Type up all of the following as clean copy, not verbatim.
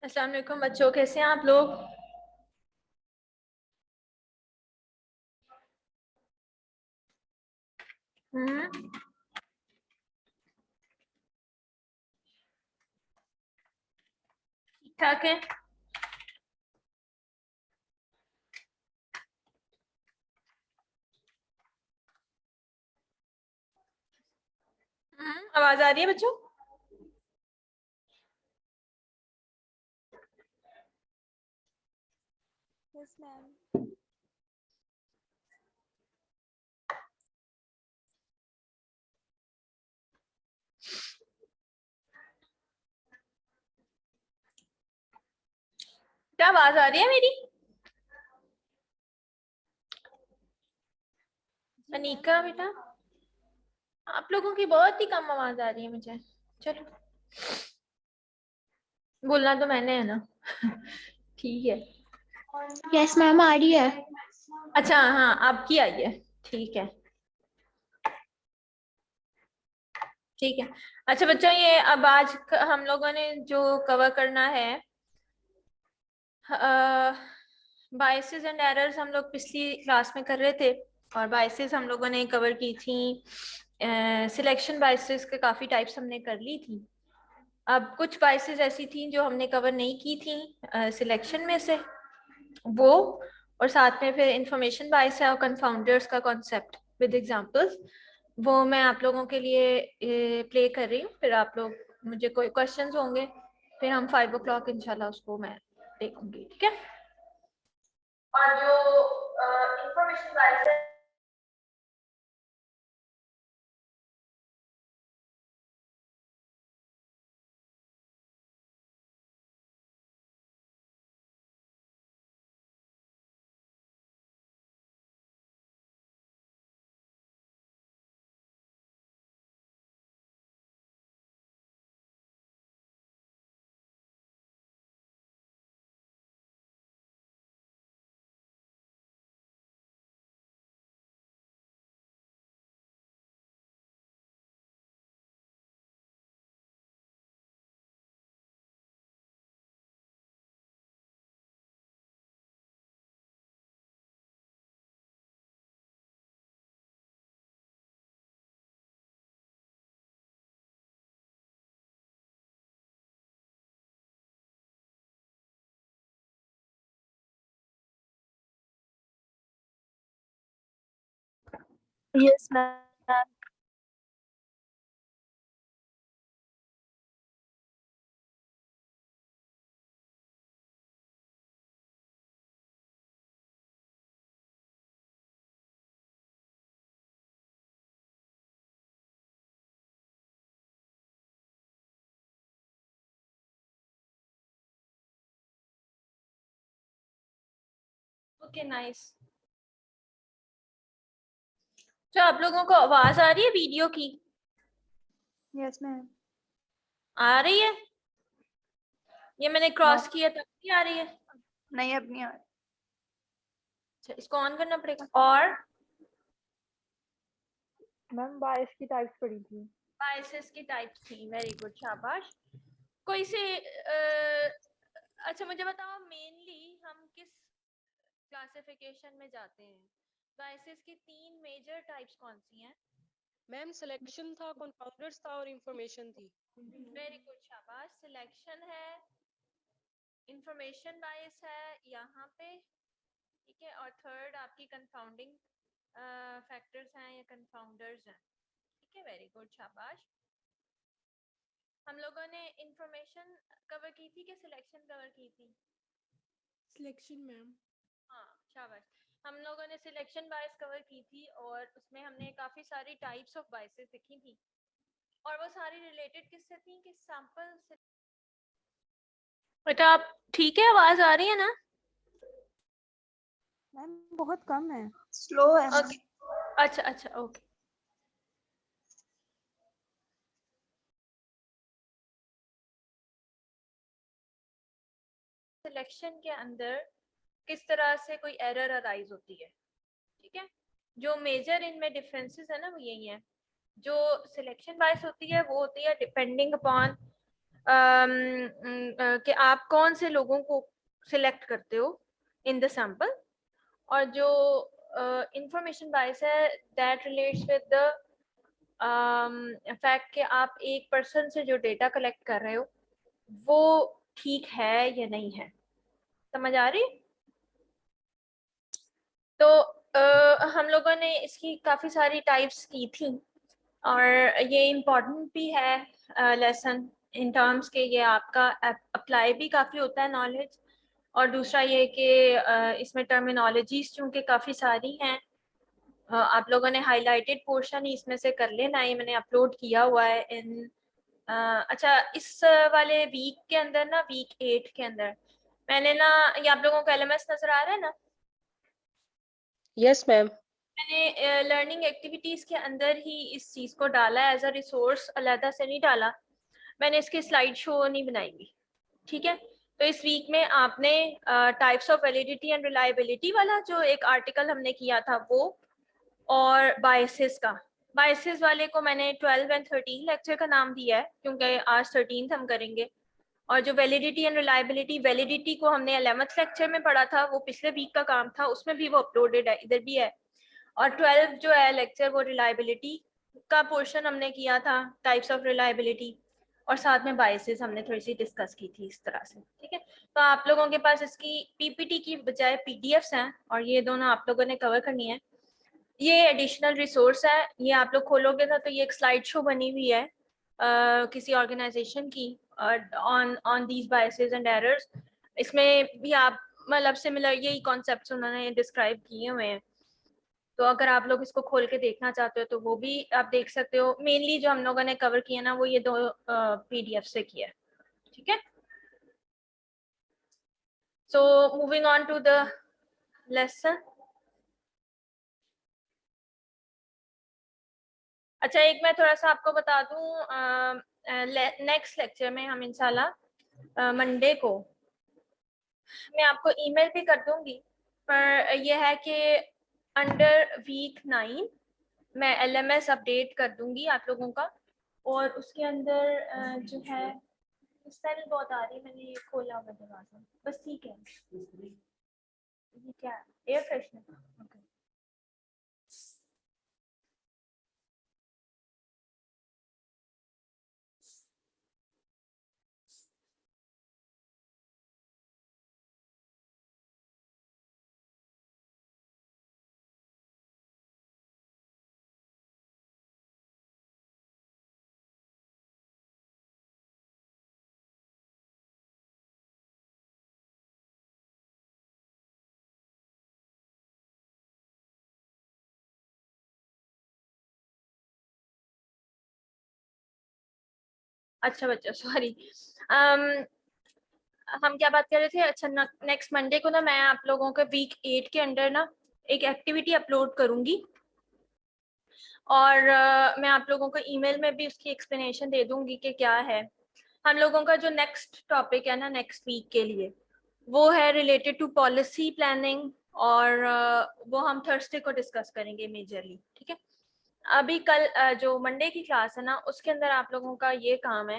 अस्सलाम वालेकुम बच्चों, कैसे हैं आप लोग। ठीक ठाक है। आवाज आ रही है बच्चों। Yes ma'am. क्या आवाज आ रही है मेरी। अनीका बेटा, आप लोगों की बहुत ही कम आवाज आ रही है मुझे। चलो, बोलना तो मैंने है ना। ठीक है। यस मैम, आ रही है। अच्छा हाँ, आपकी आई है। ठीक है, ठीक है। अच्छा बच्चों, ये अब आज हम लोगों ने जो कवर करना है, बायसेस एंड एरर्स हम लोग पिछली क्लास में कर रहे थे। और बायसेस हम लोगों ने कवर की थी। सिलेक्शन बायसेस के काफ़ी टाइप्स हमने कर ली थी। अब कुछ बायसेस ऐसी थी जो हमने कवर नहीं की थी सिलेक्शन में से, वो और साथ में फिर इंफॉर्मेशन बायस है और कंफाउंडर्स का कॉन्सेप्ट विद एग्जांपल्स, वो मैं आप लोगों के लिए प्ले कर रही हूँ। फिर आप लोग, मुझे कोई क्वेश्चंस होंगे फिर हम 5 o'clock इंशाल्लाह उसको मैं देखूंगी, ठीक है। और जो इंफॉर्मेशन बायस है, यस मैम। Okay nice. तो आप लोगों को आवाज आ रही है वीडियो की? Yes ma'am. आ रही है? ये मैंने नो, क्रॉस किया तब भी आ रही है? नहीं अब नहीं आ रही। अच्छा, इसको ऑन करना पड़ेगा। और मैम बारिश की टाइप्स पड़ी थी। बायसेस की टाइप्स थी, वेरी गुड, शाबाश। कोई से अच्छा मुझे बताओ, मेनली हम किस क्लासिफिकेशन में जाते हैं? बायसेस की 3 मेजर टाइप्स कौन सी हैं? मैम सिलेक्शन था, कंपाउंडर्स था और इंफॉर्मेशन थी। वेरी गुड, शाबाश। सिलेक्शन है, इंफॉर्मेशन बायस है यहाँ पे, ठीक है। और थर्ड आपकी कंफाउंडिंग फैक्टर्स हैं या कंफाउंडर्स हैं, ठीक है। वेरी गुड, शाबाश। हम लोगों ने इंफॉर्मेशन कवर की थी कि सिलेक्शन कवर की थी? Selection ma'am. हाँ, शाबाश। हम लोगों ने सिलेक्शन बायस कवर की थी और उसमें हमने काफ़ी सारी टाइप्स ऑफ बायसेस देखी थी। और वो सारी रिलेटेड किससे थी? कि सैंपल से। बेटा आप ठीक है, आवाज आ रही है ना? मैम बहुत कम है, स्लो है मैम। ओके, अच्छा अच्छा, ओके। सिलेक्शन के अंदर किस तरह से कोई एरर अराइज होती है, ठीक है। जो मेजर इनमें डिफरेंसेस है ना, वो यही है। जो सिलेक्शन बायस होती है वो होती है डिपेंडिंग अपॉन कि आप कौन से लोगों को सिलेक्ट करते हो इन द सैंपल, और जो इंफॉर्मेशन बायस है that relates with the fact कि आप एक पर्सन से जो डेटा कलेक्ट कर रहे हो वो ठीक है या नहीं है। समझ आ रही? तो हम लोगों ने इसकी काफ़ी सारी टाइप्स की थी, और ये इम्पोर्टेंट भी है लेसन इन टर्म्स के ये आपका अप्लाई भी काफ़ी होता है नॉलेज। और दूसरा ये कि इसमें टर्मिनोलॉजीज चूँकि काफ़ी सारी हैं, आप लोगों ने हाईलाइटेड पोर्शन ही इसमें से कर लेना, ये मैंने अपलोड किया हुआ है इन अच्छा इस वाले वीक के अंदर ना, वीक 8 के अंदर मैंने ना, ये आप लोगों को एलएमएस नजर आ रहा है ना? Yes, ma'am. मैंने लर्निंग एक्टिविटीज के अंदर ही इस चीज को डाला है, एज अ रिसोर्स अलहदा से नहीं डाला। मैंने इसकी स्लाइड शो नहीं बनाई हुई, ठीक है? तो इस वीक में आपने types of validity and reliability वाला जो एक आर्टिकल हमने किया था वो, और बायसेस का, बायसेस वाले को मैंने 12 एंड 13 लेक्चर का नाम दिया है क्योंकि आज 13th हम करेंगे। और जो वैलिडिटी एंड रिलायबिलिटी, वैलिडिटी को हमने 11th लेक्चर में पढ़ा था, वो पिछले वीक का काम था, उसमें भी वो अपलोडेड है, इधर भी है। और 12 जो है लेक्चर वो रिलायबिलिटी का पोर्शन हमने किया था, टाइप्स ऑफ रिलायबिलिटी, और साथ में बायसेस हमने थोड़ी सी डिस्कस की थी इस तरह से, ठीक है? तो आप लोगों के पास इसकी पीपीटी की बजाय पीडीएफ्स हैं, और ये दोनों आप लोगों ने कवर करनी है। ये एडिशनल रिसोर्स है, ये आप लोग खोलोगे ना तो ये एक स्लाइड शो बनी हुई है किसी ऑर्गेनाइजेशन की on these biases and errors. इसमें भी आप मतलब सिमिलर यही कॉन्सेप्ट्स उन्होंने डिस्क्राइब किए हुए हैं। तो अगर आप लोग इसको खोल के देखना चाहते हो तो वो भी आप देख सकते हो। मेनली जो हम लोगों ने कवर किया ना वो ये दो पीडीएफ से किया है, ठीक है? So moving on to the lesson. अच्छा एक मैं थोड़ा सा आपको बता दूं, नेक्स्ट लेक्चर में हम इंशाल्लाह मंडे को मैं आपको ईमेल भी कर दूंगी, पर यह है कि अंडर वीक 9 मैं एलएमएस अपडेट कर दूंगी आप लोगों का। और उसके अंदर जो है स्मेल बहुत आ रही है, मैंने ये खोला हुआ दरवाजा, बस ठीक है। ये क्या है? Air freshener. ओके। अच्छा बच्चा सॉरी, हम क्या बात कर रहे थे? अच्छा नेक्स्ट मंडे को ना मैं आप लोगों के वीक 8 के अंडर ना एक एक्टिविटी अपलोड करूंगी, और मैं आप लोगों को ईमेल में भी उसकी एक्सप्लेनेशन दे दूंगी कि क्या है। हम लोगों का जो नेक्स्ट टॉपिक है ना नेक्स्ट वीक के लिए, वो है रिलेटेड टू पॉलिसी प्लानिंग, और वो हम थर्सडे को डिस्कस करेंगे मेजरली, ठीक है? अभी कल जो मंडे की क्लास है ना उसके अंदर आप लोगों का ये काम है,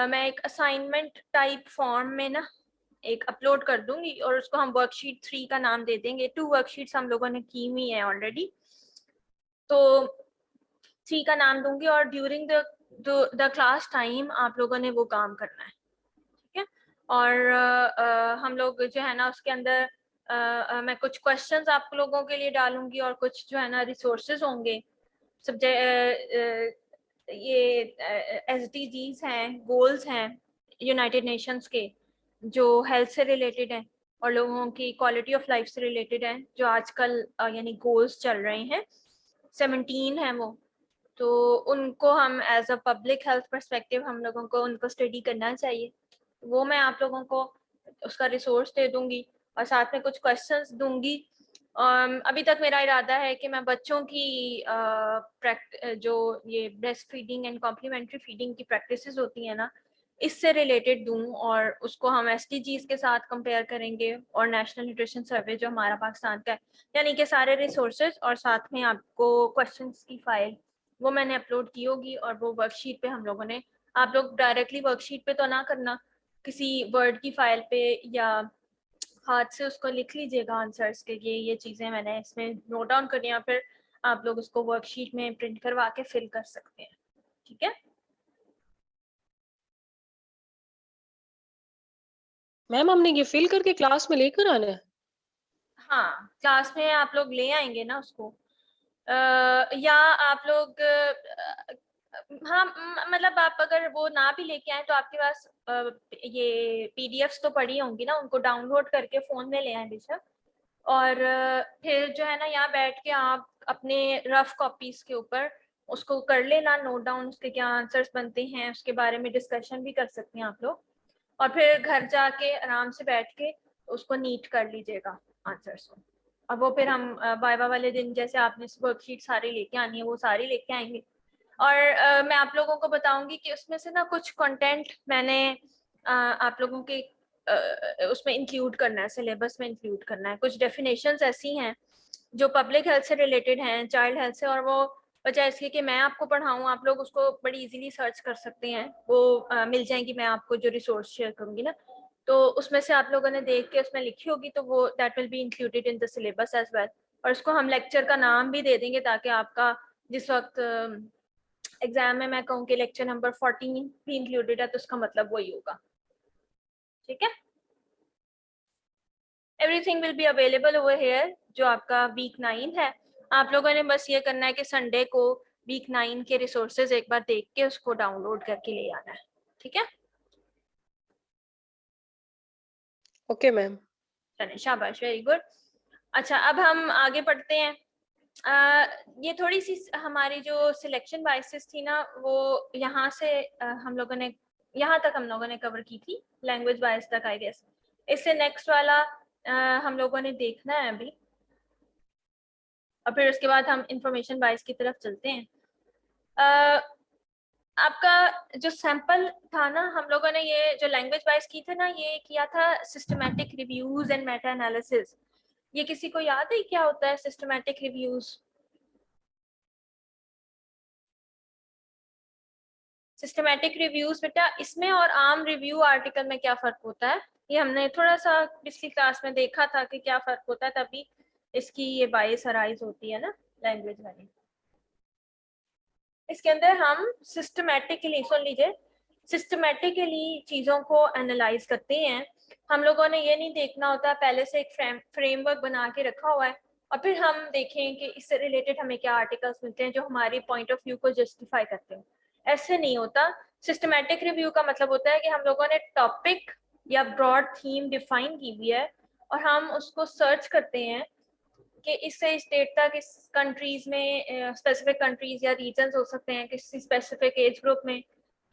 मैं एक असाइनमेंट टाइप फॉर्म में ना एक अपलोड कर दूंगी, और उसको हम वर्कशीट 3 का नाम दे देंगे। 2 वर्कशीट्स हम लोगों ने की हुई है ऑलरेडी, तो 3 का नाम दूंगी, और ड्यूरिंग द क्लास टाइम आप लोगों ने वो काम करना है, ठीक है? और हम लोग जो है ना उसके अंदर मैं कुछ क्वेश्चंस आप लोगों के लिए डालूंगी, और कुछ जो है ना रिसोर्सेज होंगे। सब्जेक्ट ये SDGs हैं, गोल्स हैं यूनाइटेड नेशंस के, जो हेल्थ से रिलेटेड हैं और लोगों की क्वालिटी ऑफ लाइफ से रिलेटेड हैं, जो आजकल यानी गोल्स चल रहे हैं, 17 हैं वो। तो उनको हम as a public health perspective हम लोगों को उनको स्टडी करना चाहिए। वो मैं आप लोगों को उसका रिसोर्स दे दूंगी, और साथ में कुछ क्वेश्चंस दूंगी। अभी तक मेरा इरादा है कि मैं बच्चों की जो ये breast feeding and complementary feeding की प्रैक्टिसेस होती है ना, इससे रिलेटेड दूं, और उसको हम SDGs के साथ कंपेयर करेंगे, और नेशनल न्यूट्रिशन सर्वे जो हमारा पाकिस्तान का है, यानी कि सारे रिसोर्सेज, और साथ में आपको क्वेश्चंस की फाइल वो मैंने अपलोड की होगी, और वो वर्कशीट पे हम लोगों ने आप लोग डायरेक्टली वर्कशीट पे तो ना करना, किसी वर्ड की फाइल पे या हाथ से उसको लिख लीजिएगा आंसर्स के, ये चीजें मैंने इसमें नोट डाउन करनी है, फिर आप लोग उसको वर्कशीट में प्रिंट करवा के फिल कर सकते हैं। ठीक है मैम हमने ये फिल करके क्लास में लेकर आना है? हाँ, क्लास में आप लोग ले आएंगे ना उसको, या आप लोग हाँ मतलब आप अगर वो ना भी लेके आए तो आपके पास ये पीडीएफ्स तो पड़ी होंगी ना, उनको डाउनलोड करके फोन में ले आए बेशक। और फिर जो है ना यहाँ बैठ के आप अपने रफ कॉपीज के ऊपर उसको कर लेना नोट डाउन, उसके क्या आंसर्स बनते हैं उसके बारे में डिस्कशन भी कर सकते हैं आप लोग। और फिर घर जाके आराम से बैठ के उसको नीट कर लीजिएगा आंसर्स को। और वो फिर हम वाइवा वाले दिन जैसे आपने वर्कशीट सारी लेके आनी है वो सारी लेके आएंगे। और मैं आप लोगों को बताऊंगी कि उसमें से ना कुछ कंटेंट मैंने आप लोगों के उसमें इंक्लूड करना है, सिलेबस में इंक्लूड करना है। कुछ डेफिनेशंस ऐसी हैं जो पब्लिक हेल्थ से रिलेटेड हैं, चाइल्ड हेल्थ से, और वो बजाय इसके कि मैं आपको पढ़ाऊँ आप लोग उसको बड़ी इजीली सर्च कर सकते हैं, वो मिल जाएंगी। मैं आपको जो रिसोर्स शेयर करूंगी ना, तो उसमें से आप लोगों ने देख के उसमें लिखी होगी, तो वो that will be included in the syllabus as well. और उसको हम लेक्चर का नाम भी दे देंगे ताकि आपका जिस वक्त एग्जाम में मैं कहूँ कि लेक्चर नंबर 14 भी इंक्लूडेड है तो उसका मतलब वही होगा। ठीक है, everything will be available over here. जो आपका वीक 9 है, आप लोगों ने बस ये करना है कि संडे को वीक 9 के रिसोर्सेज एक बार देख के उसको डाउनलोड करके ले आना है। ठीक है, ओके मैम। चलिए शाबाश, वेरी गुड। अच्छा, अब हम आगे बढ़ते हैं। ये थोड़ी सी हमारी जो सिलेक्शन बायसेस थी ना, वो यहाँ से हम लोगों ने यहाँ तक हम लोगों ने कवर की थी, लैंग्वेज बायस तक आई गेस। इससे नेक्स्ट वाला हम लोगों ने देखना है अभी, और फिर उसके बाद हम इंफॉर्मेशन बायस की तरफ चलते हैं। आपका जो सैंपल था ना, हम लोगों ने ये जो लैंग्वेज बायस की थी ना, ये किया था systematic reviews and Meta analysis. ये किसी को याद है क्या होता है सिस्टमैटिक रिव्यूज? सिस्टमैटिक रिव्यूज बेटा, इसमें और आम रिव्यू आर्टिकल में क्या फर्क होता है? ये हमने थोड़ा सा पिछली क्लास में देखा था कि क्या फर्क होता है, तभी इसकी ये बायस अराइज होती है ना लैंग्वेज वाली। इसके अंदर हम सिस्टमैटिकली, सुन लीजिए, सिस्टमैटिकली चीजों को एनालाइज करते हैं। हम लोगों ने ये नहीं देखना होता पहले से एक फ्रेमवर्क बना के रखा हुआ है और फिर हम देखें कि इससे रिलेटेड हमें क्या आर्टिकल्स मिलते हैं जो हमारी पॉइंट ऑफ व्यू को जस्टिफाई करते हैं। ऐसे नहीं होता। सिस्टमैटिक रिव्यू का मतलब होता है कि हम लोगों ने टॉपिक या ब्रॉड थीम डिफाइन की हुई है और हम उसको सर्च करते हैं कि इससे इस डेट तक इस कंट्रीज में, स्पेसिफिक कंट्रीज या रीजन हो सकते हैं, किसी स्पेसिफिक एज ग्रुप में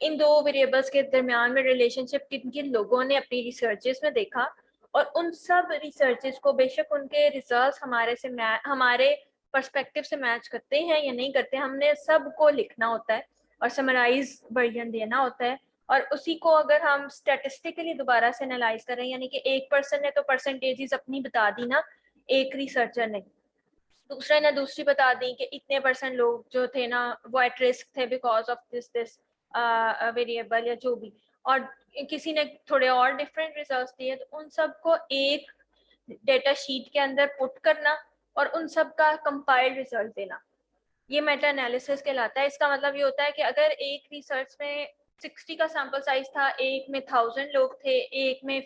इन दो वेरिएबल्स के दरमियान में रिलेशनशिप किन किन लोगों ने अपनी रिसर्चेस में देखा, और उन सब रिसर्चेस को बेशक उनके रिजल्ट्स हमारे पर्सपेक्टिव से मैच करते हैं या नहीं करते, हमने सबको लिखना होता है और समराइज वर्जन देना होता है। और उसी को अगर हम स्टैटिस्टिकली दोबारा से एनालाइज करें, यानी कि एक पर्सन ने तो परसेंटेजेस अपनी बता दी ना, एक रिसर्चर ने, दूसरे ने दूसरी बता दी कि इतने परसेंट लोग जो थे ना वो एट रिस्क थे because of this this variable या जो भी, और किसी ने थोड़े और डिफरेंट रिजल्ट्स दिए, तो उन सबको एक डेटा शीट के अंदर पुट करना और उन सब का कंपाइल्ड रिजल्ट देना, ये मेटा एनालिसिस कहलाता है। इसका मतलब ये होता है कि अगर एक रिसर्च में 60 का सैंपल साइज था, एक में 1000 लोग थे, एक में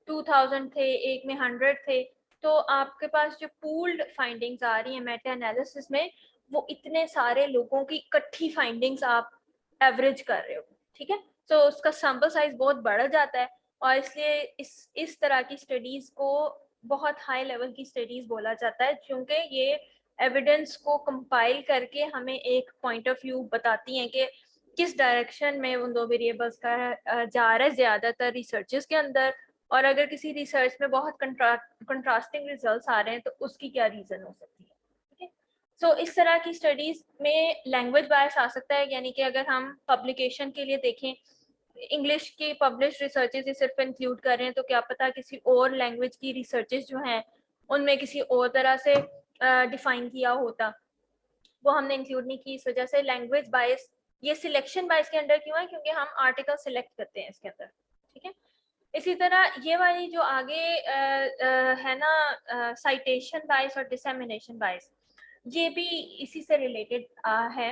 2000 थे, एक में 100 थे, तो आपके पास जो पूल्ड फाइंडिंग्स आ रही है मेटा एनालिसिस में, वो इतने सारे लोगों की इकट्ठी फाइंडिंग्स आप एवरेज कर रहे हो। ठीक है, तो उसका सैंपल साइज बहुत बढ़ जाता है, और इसलिए इस तरह की स्टडीज को बहुत हाई लेवल की स्टडीज बोला जाता है, क्योंकि ये एविडेंस को कंपाइल करके हमें एक पॉइंट ऑफ व्यू बताती हैं कि किस डायरेक्शन में उन दो वेरिएबल्स का जा रहा है ज्यादातर रिसर्चेस के अंदर, और अगर किसी रिसर्च में बहुत कंट्रास्टिंग रिजल्ट्स आ रहे हैं तो उसकी क्या रीजन हो सकती है। ठीक है, सो इस तरह की स्टडीज में लैंग्वेज बायस आ सकता है, यानी कि अगर हम पब्लिकेशन के लिए देखें, इंग्लिश की पब्लिश रिसर्चेज ही सिर्फ इंक्लूड कर रहे हैं, तो क्या पता किसी और लैंग्वेज की रिसर्चेज जो हैं उनमें किसी और तरह से डिफाइन किया होता, वो हमने इंक्लूड नहीं की। इस वजह से लैंग्वेज बायस ये सिलेक्शन बायस के अंडर क्यों है, क्योंकि हम आर्टिकल सिलेक्ट करते हैं इसके अंदर, ठीक है। इसी तरह ये वाली जो आगे है ना साइटेशन बायस और डिसेमिनेशन बायस, ये भी इसी से रिलेटेड है।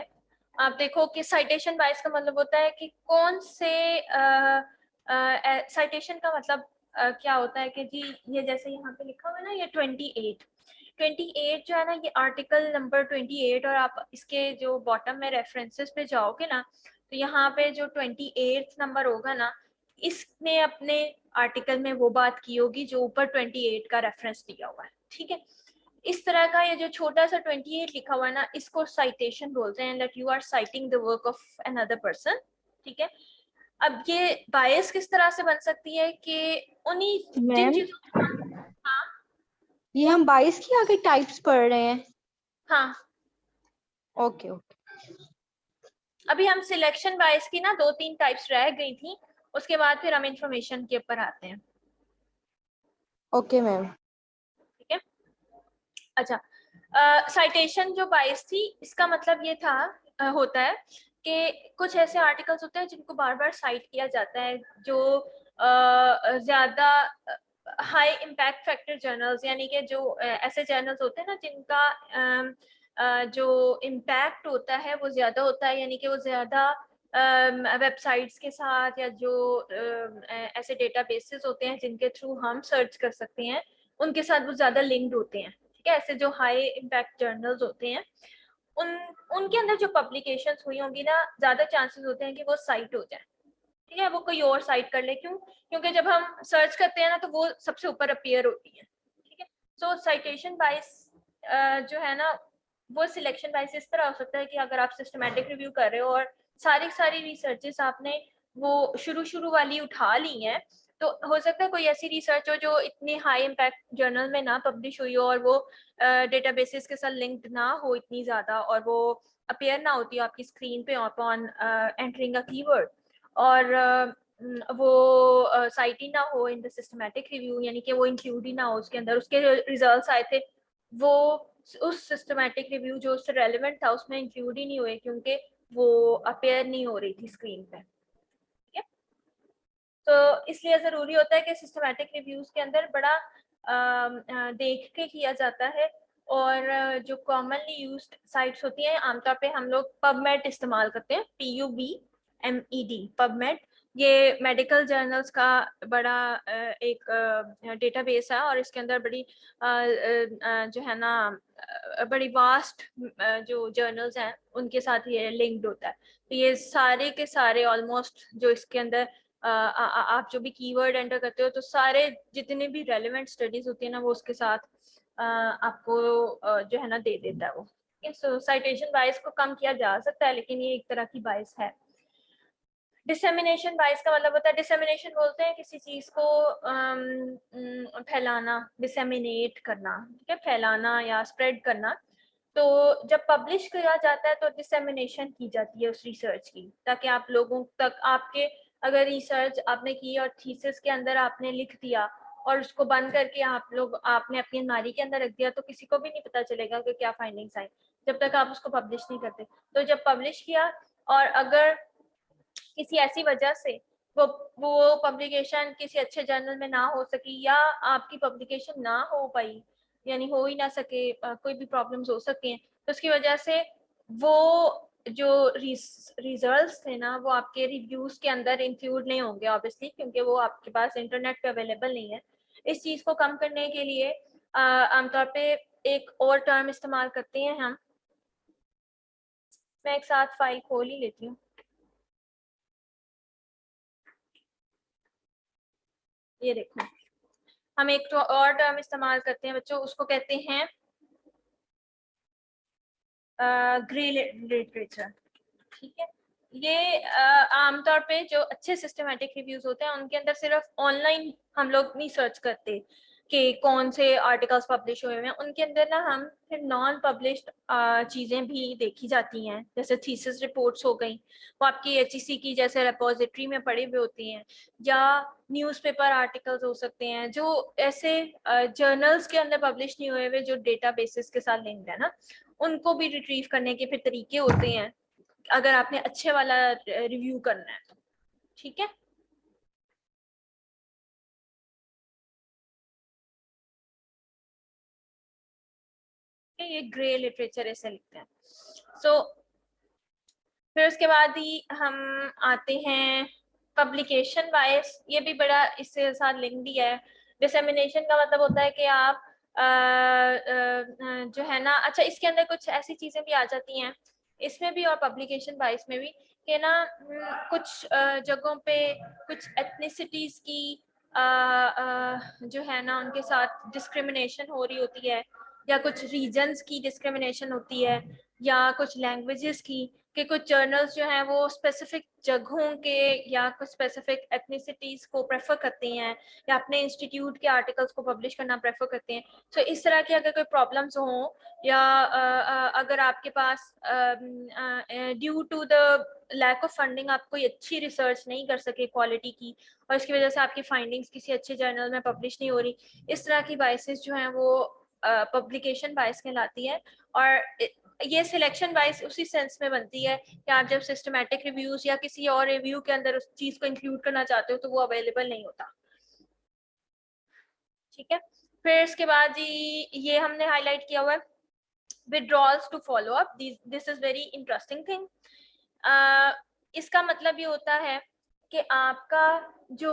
आप देखो कि साइटेशन बायस का मतलब होता है कि कौन से साइटेशन का मतलब क्या होता है कि जी ये जैसे यहाँ पे लिखा हुआ है ना, ये 28 जो है ना, ये आर्टिकल नंबर 28, और आप इसके जो बॉटम में रेफरेंसेस पे जाओगे ना, तो यहाँ पे जो 28 नंबर होगा ना, इसने अपने आर्टिकल में वो बात की होगी जो ऊपर 28 का रेफरेंस दिया हुआ है, ठीक है। इस तरह का ये जो छोटा सा 28 लिखा हुआ है ना, इसको साइटेशन बोलते हैं, that you are citing the work of another person, ठीक है। अब ये बायस किस तरह से बन सकती है कि उन्हीं जिन मैम, चीजों, हाँ ये हम 22 की आगे टाइप्स पढ़ रहे हैं। हाँ, ओके ओके। अभी हम सिलेक्शन बायस की ना 2-3 टाइप्स रह गई थी, उसके बाद फिर हम इंफॉर्मेशन के ऊपर आते हैं, ओके मैम। ठीक है। अच्छा, साइटेशन जो बायस थी, इसका मतलब ये था होता है कि कुछ ऐसे आर्टिकल्स होते हैं जिनको बार बार साइट किया जाता है, जो ज्यादा हाई इम्पैक्ट फैक्टर जर्नल्स, यानी कि जो ऐसे जर्नल्स होते हैं ना जिनका जो इम्पैक्ट होता है वो ज्यादा होता है, यानी कि वो ज्यादा वेबसाइट्स के साथ, या जो ऐसे डेटाबेसेस होते हैं जिनके थ्रू हम सर्च कर सकते हैं, उनके साथ वो ज्यादा लिंक्ड होते हैं, ठीक है। ऐसे जो हाई इम्पैक्ट जर्नल्स होते हैं, उन उनके अंदर जो पब्लिकेशंस हुई होंगी ना, ज्यादा चांसेस होते हैं कि वो साइट हो जाए, ठीक है, वो कोई और साइट कर ले। क्यों? क्योंकि जब हम सर्च करते हैं ना, तो वो सबसे ऊपर अपीयर होती है, ठीक है। सो साइटेशन बायस जो है ना, वो सिलेक्शन बायस इस तरह हो सकता है कि अगर आप सिस्टमैटिक रिव्यू कर रहे हो और सारी रिसर्चेस आपने वो शुरू वाली उठा ली हैं, तो हो सकता है कोई ऐसी रिसर्च हो जो इतनी हाई इम्पैक्ट जर्नल में ना पब्लिश हुई हो, और वो डेटाबेसेस के साथ लिंक्ड ना हो इतनी ज्यादा, और वो अपीयर ना होती हो आपकी स्क्रीन पे अपॉन एंटरिंग अ कीवर्ड, और वो साइट ही ना हो इन द सिस्टमैटिक रिव्यू, यानी कि वो इंक्लूड ही ना हो उसके अंदर, उसके रिजल्ट्स आए थे वो उस सिस्टमैटिक रिव्यू जो उससे रेलेवेंट था उसमें इंक्लूड ही नहीं हुए, क्योंकि वो अपीयर नहीं हो रही थी स्क्रीन पे, ठीक है। तो इसलिए जरूरी होता है कि सिस्टमैटिक रिव्यूज के अंदर बड़ा देख के किया जाता है, और जो कॉमनली यूज्ड साइट्स होती हैं, आमतौर पे हम लोग पबमेड इस्तेमाल करते हैं, PUBMED, पबमेड। ये मेडिकल जर्नल्स का बड़ा एक डेटाबेस है, और इसके अंदर बड़ी जो है ना बड़ी वास्ट जो जर्नल्स हैं उनके साथ ये लिंक्ड होता है। तो ये सारे के सारे ऑलमोस्ट जो इसके अंदर आप जो भी कीवर्ड एंटर करते हो, तो सारे जितने भी रेलेवेंट स्टडीज होती है ना, वो उसके साथ आपको जो है ना दे देता है वो। सो साइटेशन बायस को कम किया जा सकता है, लेकिन ये एक तरह की बायस है। डिसेमिनेशन बायस का मतलब होता है, डिसेमिनेशन बोलते हैं किसी चीज को फैलाना, डिसेमिनेट करना, ठीक है, फैलाना या स्प्रेड करना। तो जब पब्लिश किया जाता है तो डिसेमिनेशन की जाती है उस रिसर्च की, ताकि आप लोगों तक, आपके अगर रिसर्च आपने की और थीसिस के अंदर आपने लिख दिया और उसको बंद करके आपने अपनी अलमारी के अंदर रख दिया, तो किसी को भी नहीं पता चलेगा कि क्या फाइंडिंग्स आई, जब तक आप उसको पब्लिश नहीं करते। तो जब पब्लिश किया, और अगर किसी ऐसी वजह से वो पब्लिकेशन किसी अच्छे जर्नल में ना हो सकी, या आपकी पब्लिकेशन ना हो पाई, यानी हो ही ना सके, कोई भी प्रॉब्लम्स हो सके, तो उसकी वजह से वो जो रिजल्ट्स थे ना, वो आपके रिव्यूज के अंदर इंक्लूड नहीं होंगे ऑब्वियसली, क्योंकि वो आपके पास इंटरनेट पे अवेलेबल नहीं है। इस चीज को कम करने के लिए आमतौर पे एक और टर्म इस्तेमाल करते हैं हम। मैं एक साथ फाइल खोल ही लेती हूँ, ये देखो, हम एक तो और टर्म इस्तेमाल करते हैं बच्चों, उसको कहते हैं ग्रे लिटरेचर, ठीक है। ये आमतौर पे जो अच्छे सिस्टमेटिक रिव्यूज होते हैं उनके अंदर सिर्फ ऑनलाइन हम लोग नहीं सर्च करते कि कौन से आर्टिकल्स पब्लिश हुए हैं, उनके अंदर ना हम फिर नॉन पब्लिश्ड चीज़ें भी देखी जाती हैं, जैसे थीसिस रिपोर्ट्स हो गई, वो आपकी HEC की जैसे रिपोजिटरी में पड़ी हुई होती हैं, या न्यूज़पेपर आर्टिकल्स हो सकते हैं जो ऐसे जर्नल्स के अंदर पब्लिश नहीं हुए हुए, जो डेटाबेसेस के साथ लिंक्ड है ना, उनको भी रिट्रीव करने के फिर तरीके होते हैं। अगर आपने अच्छे वाला रिव्यू करना है तो, ठीक है। ये ग्रे लिटरेचर ऐसे लिखते हैं। सो फिर उसके बाद ही हम आते हैं पब्लिकेशन बायस। ये भी बड़ा इससे साथ लिंक दिया है। डिसेमिनेशन का मतलब होता है कि आप जो है ना, अच्छा इसके अंदर कुछ ऐसी चीजें भी आ जाती हैं इसमें भी और पब्लिकेशन बायस में भी कि ना कुछ जगहों पे कुछ एथनिसिटीज की जो है ना उनके साथ डिस्क्रिमिनेशन हो रही होती है, या कुछ रीजन्स की डिस्क्रिमिनेशन होती है, या कुछ लैंग्वेजेस की, कि कुछ जर्नल्स जो हैं वो स्पेसिफिक जगहों के या कुछ स्पेसिफिक एथनिसिटीज को प्रेफर करते हैं, या अपने इंस्टीट्यूट के आर्टिकल्स को पब्लिश करना प्रेफर करते हैं। तो इस तरह की अगर कोई प्रॉब्लम्स हों, या अगर आपके पास due to the lack of funding आप कोई अच्छी रिसर्च नहीं कर सके क्वालिटी की, और इसकी वजह से आपकी फाइंडिंग्स किसी अच्छे जर्नल में पब्लिश नहीं हो रही, इस तरह की बायसेस जो हैं वो पब्लिकेशन बायस कहलाती है। और ये सिलेक्शन वाइज उसी सेंस में बनती है कि आप जब सिस्टमैटिक रिव्यूज या किसी और रिव्यू के अंदर उस चीज को इंक्लूड करना चाहते हो तो वो अवेलेबल नहीं होता, ठीक है। फिर इसके बाद ये हमने हाईलाइट किया हुआ है withdrawals to follow up. This is very interesting thing. इसका मतलब ये होता है कि आपका जो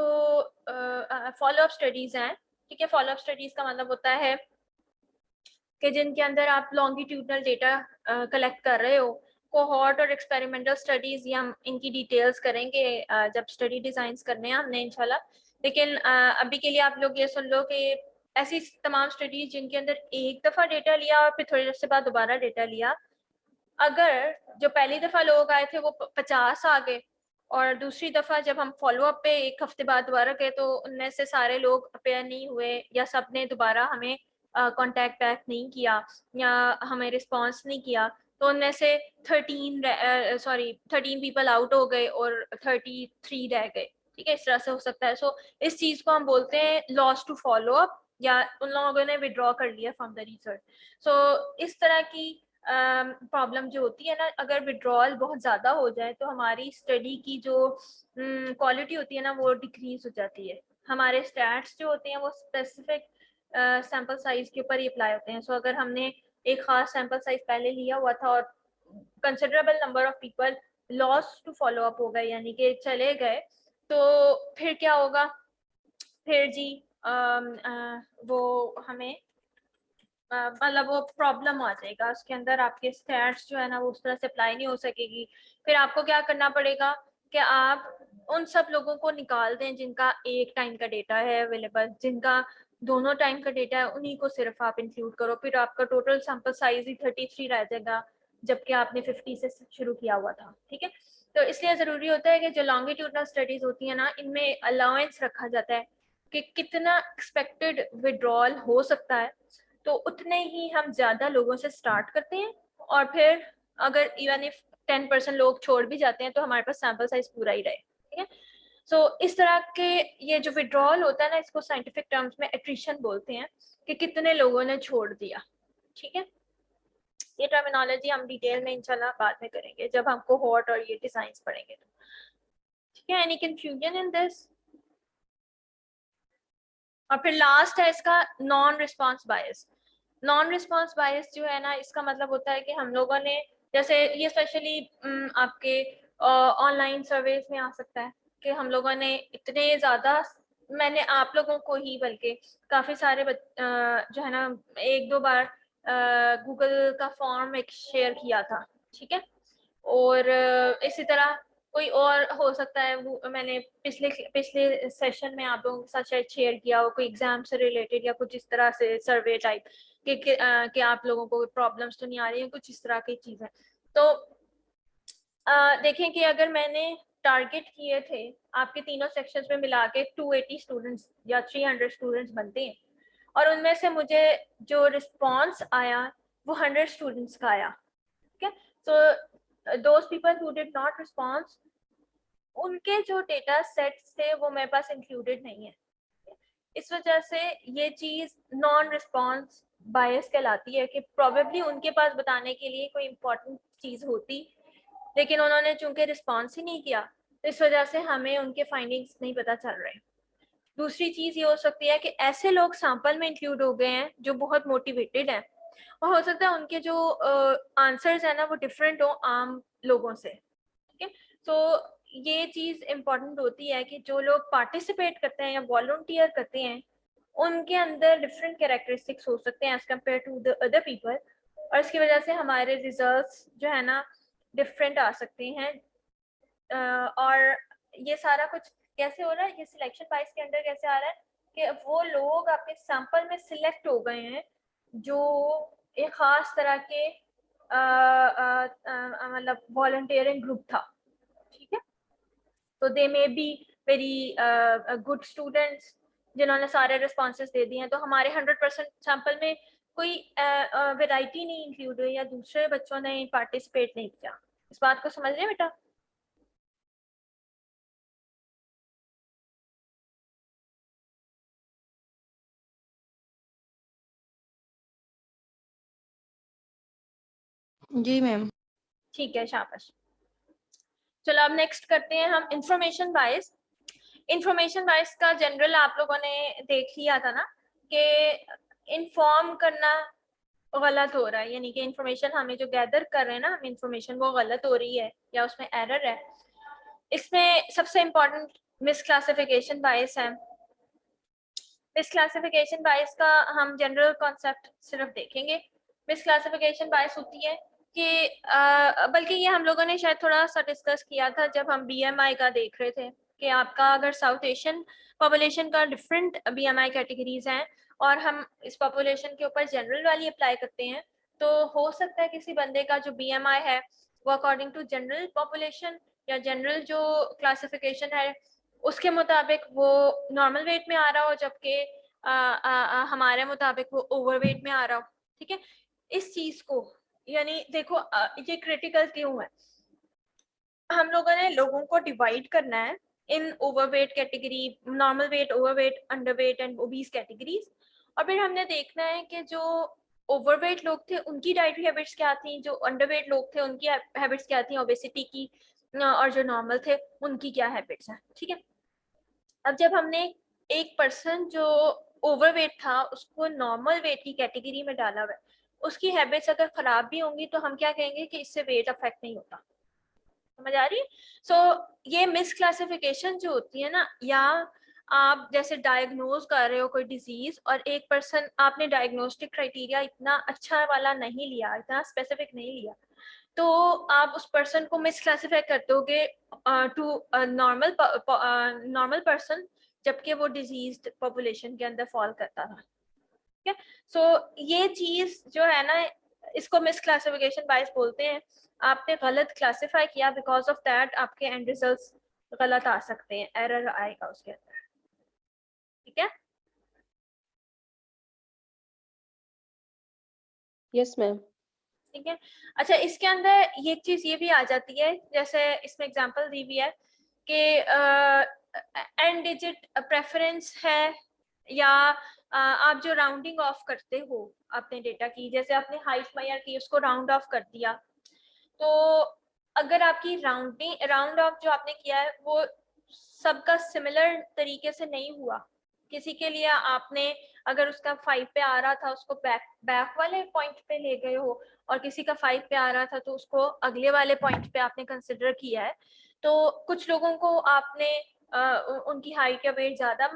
फॉलो अप स्टडीज हैं, ठीक है, फॉलो अप स्टडीज का मतलब होता है कि जिनके अंदर आप लॉन्गिट्यूडनल डेटा कलेक्ट कर रहे हो। कोहॉर्ट और एक्सपेरिमेंटल स्टडीज ये हम इनकी डिटेल्स करेंगे जब स्टडी डिजाइंस करने हैं हमने इंशाल्लाह। लेकिन अभी के लिए आप लोग ये सुन लो कि ऐसी तमाम स्टडीज जिनके अंदर एक दफा डेटा लिया और फिर थोड़ी देर से बाद दोबारा डेटा लिया, अगर जो पहली दफा लोग आए थे वो 50 आ गए, और दूसरी दफा जब हम फॉलो अप पे एक हफ्ते बाद दोबारा गए तो उनमें से सारे लोग अपेयर नहीं हुए, या सब ने दोबारा हमें कांटेक्ट बैक नहीं किया, या हमें रिस्पांस नहीं किया, तो उनमें से 13 पीपल आउट हो गए और 33 रह गए, ठीक है, इस तरह से हो सकता है। सो इस चीज को हम बोलते हैं लॉस टू फॉलो अप, या उन लोगों ने विड्रॉ कर लिया फ्रॉम द रिसर्च। सो इस तरह की प्रॉब्लम जो होती है ना, अगर विड्रॉल बहुत ज़्यादा हो जाए तो हमारी स्टडी की जो क्वालिटी होती है ना वो डिक्रीज हो जाती है। हमारे स्टैट्स जो होते हैं वो स्पेसिफिक सैंपल साइज के ऊपर ही अप्लाई होते हैं। सो अगर हमने एक खास सैंपल साइज पहले लिया हुआ था और considerable number of people loss to follow up हो गए, यानी कि चले गए, तो फिर क्या होगा, फिर जी वो हमें मतलब वो प्रॉब्लम आ जाएगा, उसके अंदर आपके स्टैट्स जो है ना वो उस तरह से अप्लाई नहीं हो सकेगी। फिर आपको क्या करना पड़ेगा कि आप उन सब लोगों को निकाल दें जिनका एक टाइम का डेटा है अवेलेबल, जिनका दोनों टाइम का डेटा है उन्हीं को सिर्फ आप इंक्लूड करो, फिर आपका टोटल सैंपल साइज ही 33 रह जाएगा जबकि आपने 50 से शुरू किया हुआ था, ठीक है। तो इसलिए जरूरी होता है कि जो लॉन्गिट्यूडनल स्टडीज होती है ना इनमें अलाउंस रखा जाता है कि कितना एक्सपेक्टेड विड्रॉल हो सकता है, तो उतने ही हम ज्यादा लोगों से स्टार्ट करते हैं, और फिर अगर इवन इफ 10% लोग छोड़ भी जाते हैं तो हमारे पास सैंपल साइज पूरा ही रहे, ठीक है। सो इस तरह के ये जो विड्रॉल होता है ना इसको साइंटिफिक टर्म्स में एट्रिशन बोलते हैं, कि कितने लोगों ने छोड़ दिया, ठीक है। ये टर्मिनोलॉजी हम डिटेल में इंशाल्लाह बाद में करेंगे जब हम कोहॉर्ट और ये डिजाइंस पढ़ेंगे, ठीक है। Any confusion in this? और फिर लास्ट है इसका नॉन रिस्पॉन्स बायस। नॉन रिस्पॉन्स बायस जो है ना इसका मतलब होता है कि हम लोगों ने, जैसे ये स्पेशली आपके ऑनलाइन सर्वेज में आ सकता है कि हम लोगों ने इतने ज़्यादा, मैंने आप लोगों को ही बल्कि काफ़ी सारे जो है ना एक दो बार गूगल का फॉर्म एक शेयर किया था, ठीक है। और इसी तरह कोई और हो सकता है, वो मैंने पिछले पिछले सेशन में आप लोगों के साथ शायद शेयर किया हो, कोई एग्जाम से रिलेटेड या कुछ इस तरह से सर्वे टाइप कि आप लोगों को प्रॉब्लम्स तो नहीं आ रही है, कुछ इस तरह की चीज़ें। तो देखें कि अगर मैंने टारगेट किए थे आपके तीनों सेक्शंस में मिला के 280 स्टूडेंट्स या 300 स्टूडेंट्स बनते हैं, और उनमें से मुझे जो रिस्पॉन्स आया वो 100 स्टूडेंट्स का आया, ठीक है। So those people who did not response, उनके जो डेटा सेट्स थे वो मेरे पास इंक्लूडेड नहीं है। इस वजह से ये चीज नॉन रिस्पॉन्स बायस कहलाती है कि प्रोबेबली उनके पास बताने के लिए कोई इम्पोर्टेंट चीज होती लेकिन उन्होंने चूंकि रिस्पॉन्स ही नहीं किया, तो इस वजह से हमें उनके फाइंडिंग्स नहीं पता चल रहे। दूसरी चीज ये हो सकती है कि ऐसे लोग सैंपल में इंक्लूड हो गए हैं जो बहुत मोटिवेटेड हैं, और हो सकता है उनके जो आंसर्स है ना वो डिफरेंट हो आम लोगों से। ठीक है, तो ये चीज इम्पोर्टेंट होती है कि जो लोग पार्टिसिपेट करते हैं या वॉलंटियर करते हैं उनके अंदर डिफरेंट कैरेक्टरिस्टिक्स हो सकते हैं as compare to the other people, और इसकी वजह से हमारे रिजल्ट्स जो है ना डिफरेंट आ सकते हैं। और ये सारा कुछ कैसे हो रहा है, ये सिलेक्शन बायस के अंदर कैसे आ रहा है कि वो लोग आपके सैंपल में सिलेक्ट हो गए हैं जो एक खास तरह के मतलब वॉलंटियरिंग ग्रुप था। ठीक है, तो they may be very good students जिन्होंने सारे रिस्पॉन्सेज दे दिए हैं, तो हमारे 100% सैंपल में कोई वैरायटी नहीं इंक्लूड हुई या दूसरे बच्चों ने पार्टिसिपेट नहीं किया। इस बात को समझ रहे हैं बेटा? जी मैम। ठीक है, शाबाश। चलो अब नेक्स्ट करते हैं हम इंफॉर्मेशन बायस। इंफॉर्मेशन बायस का जनरल आप लोगों ने देख लिया था ना कि इन्फॉर्म करना गलत हो रहा है, यानी कि इंफॉर्मेशन हमें जो गैदर कर रहे हैं ना हम इंफॉर्मेशन वो गलत हो रही है या उसमें एरर है। इसमें सबसे इम्पोर्टेंट मिसक्लासिफिकेशन बायस है। मिसक्लासिफिकेशन बायस का हम जनरल कॉन्सेप्ट सिर्फ देखेंगे। मिसक्लासिफिकेशन बायस होती है कि बल्कि ये हम लोगों ने शायद थोड़ा सा डिस्कस किया था जब हम बीएमआई का देख रहे थे कि आपका अगर साउथ एशियन पॉपुलेशन का डिफरेंट बीएमआई कैटेगरीज हैं और हम इस पॉपुलेशन के ऊपर जनरल वाली अप्लाई करते हैं, तो हो सकता है किसी बंदे का जो बीएमआई है वो अकॉर्डिंग टू जनरल पॉपुलेशन या जनरल जो क्लासिफिकेशन है उसके मुताबिक वो नॉर्मल वेट में आ रहा हो, जबकि हमारे मुताबिक वो ओवरवेट में आ रहा हो। ठीक है, इस चीज को यानी देखो ये क्रिटिकल क्यों है, हम लोगों ने लोगों को डिवाइड करना है इन overweight category, normal weight, overweight, underweight and obese categories, और फिर हमने देखना है कि जो ओवरवेट लोग थे उनकी डाइटरी हैबिट्स क्या थी, जो अंडरवेट लोग थे उनकी हैबिट्स क्या थी ओबेसिटी की, और जो नॉर्मल थे उनकी क्या हैबिट्स हैं। ठीक है, अब जब हमने एक पर्सन जो ओवरवेट था उसको नॉर्मल वेट की कैटेगरी में डाला हुआ है, उसकी हैबिट्स अगर खराब भी होंगी तो हम क्या कहेंगे कि इससे वेट अफेक्ट नहीं होता। समझ आ रही है? सो ये मिसक्लासिफिकेशन जो होती है ना, या आप जैसे डायग्नोज कर रहे हो कोई डिजीज और एक पर्सन आपने डायग्नोस्टिक क्राइटेरिया इतना अच्छा वाला नहीं लिया, इतना स्पेसिफिक नहीं लिया, तो आप उस पर्सन को मिसक्लासिफाई कर दोगे टू नॉर्मल नॉर्मल पर्सन, जबकि वो डिजीज्ड पॉपुलेशन के अंदर फॉल करता था। ठीक है, सो ये चीज जो है ना इसको मिसक्लासिफिकेशन बायस बोलते हैं। आपने गलत क्लासिफाई किया, बिकॉज ऑफ दैट आपके एंड रिजल्ट्स गलत आ सकते हैं, एरर आएगा उसके अंदर। ठीक है, Yes, ma'am. ठीक है। अच्छा, इसके अंदर ये चीज ये भी आ जाती है, जैसे इसमें एग्जांपल दी हुई है कि एंड डिजिट प्रेफरेंस है, या आप जो राउंडिंग ऑफ करते हो अपने डेटा की, जैसे आपने हाइट मेजर की उसको राउंड ऑफ कर दिया, तो अगर आपकी राउंड ऑफ जो आपने किया है वो सबका सिमिलर तरीके से नहीं हुआ, किसी के लिए आपने अगर उसका 5 पे आ रहा था उसको बैक वाले पॉइंट पे ले गए हो, और किसी का 5 पे आ रहा था तो उसको अगले वाले पॉइंट पे आपने कंसिडर किया है, तो कुछ लोगों को आपने उनकी हाइट या वेट ज्यादा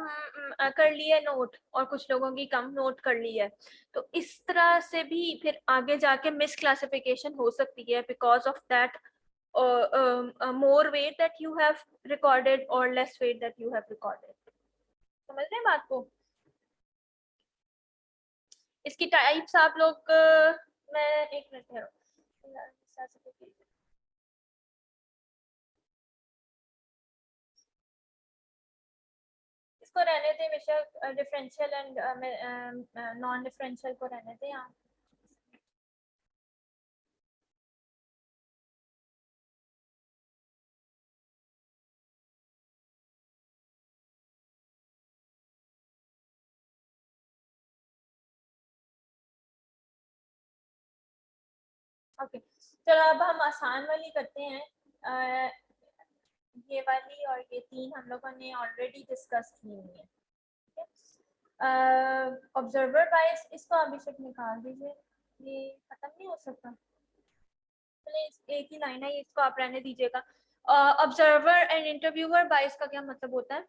कर ली है नोट, और कुछ लोगों की कम नोट कर ली है, तो इस तरह से भी फिर आगे जाके मिस क्लासिफिकेशन हो सकती है because of that more weight that you have recorded or less weight that you have recorded। समझ रहे हैं बात को? इसकी टाइप्स आप लोग मैं एक मिनट है, इसको रहने दें बेशक, डिफरेंशियल एंड नॉन डिफरेंशियल को रहने दें यहाँ। ओके, चलो अब हम आसान वाली करते हैं। ये वाली और ये 3 हम लोगों ने ऑलरेडी डिस्कस की हुई है। ऑब्जर्वर बायस, इसको अभिषेक निकाल दीजिए, ये खत्म नहीं हो सकता। चलिए एक ही लाइन है, इसको आप रहने दीजिएगा। ऑब्जर्वर एंड इंटरव्यूअर बायस का क्या मतलब होता है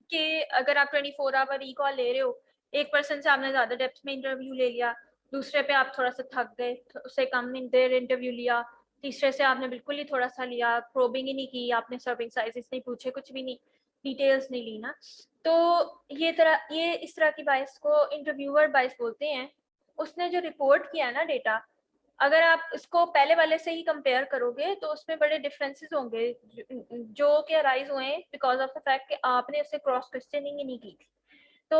कि अगर आप 24 आवर ई कॉल ले रहे हो, एक पर्सन से आपने ज्यादा डेप्थ में इंटरव्यू ले लिया, दूसरे पे आप थोड़ा सा थक गए, उससे कम देर इंटरव्यू लिया, तीसरे से आपने बिल्कुल ही थोड़ा सा लिया, प्रोबिंग ही नहीं की, आपने सर्विंग साइजेस नहीं पूछे, कुछ भी नहीं, डिटेल्स नहीं ली ना, तो ये इस तरह की बायस को इंटरव्यूअर बायस बोलते हैं। उसने जो रिपोर्ट किया ना डेटा, अगर आप इसको पहले वाले से ही कंपेयर करोगे तो उसमें बड़े डिफरेंसेस होंगे जो कि अराइज हुए बिकॉज ऑफ द फैक्ट कि आपने उससे क्रॉस क्वेश्चनिंग ही नहीं की थी। तो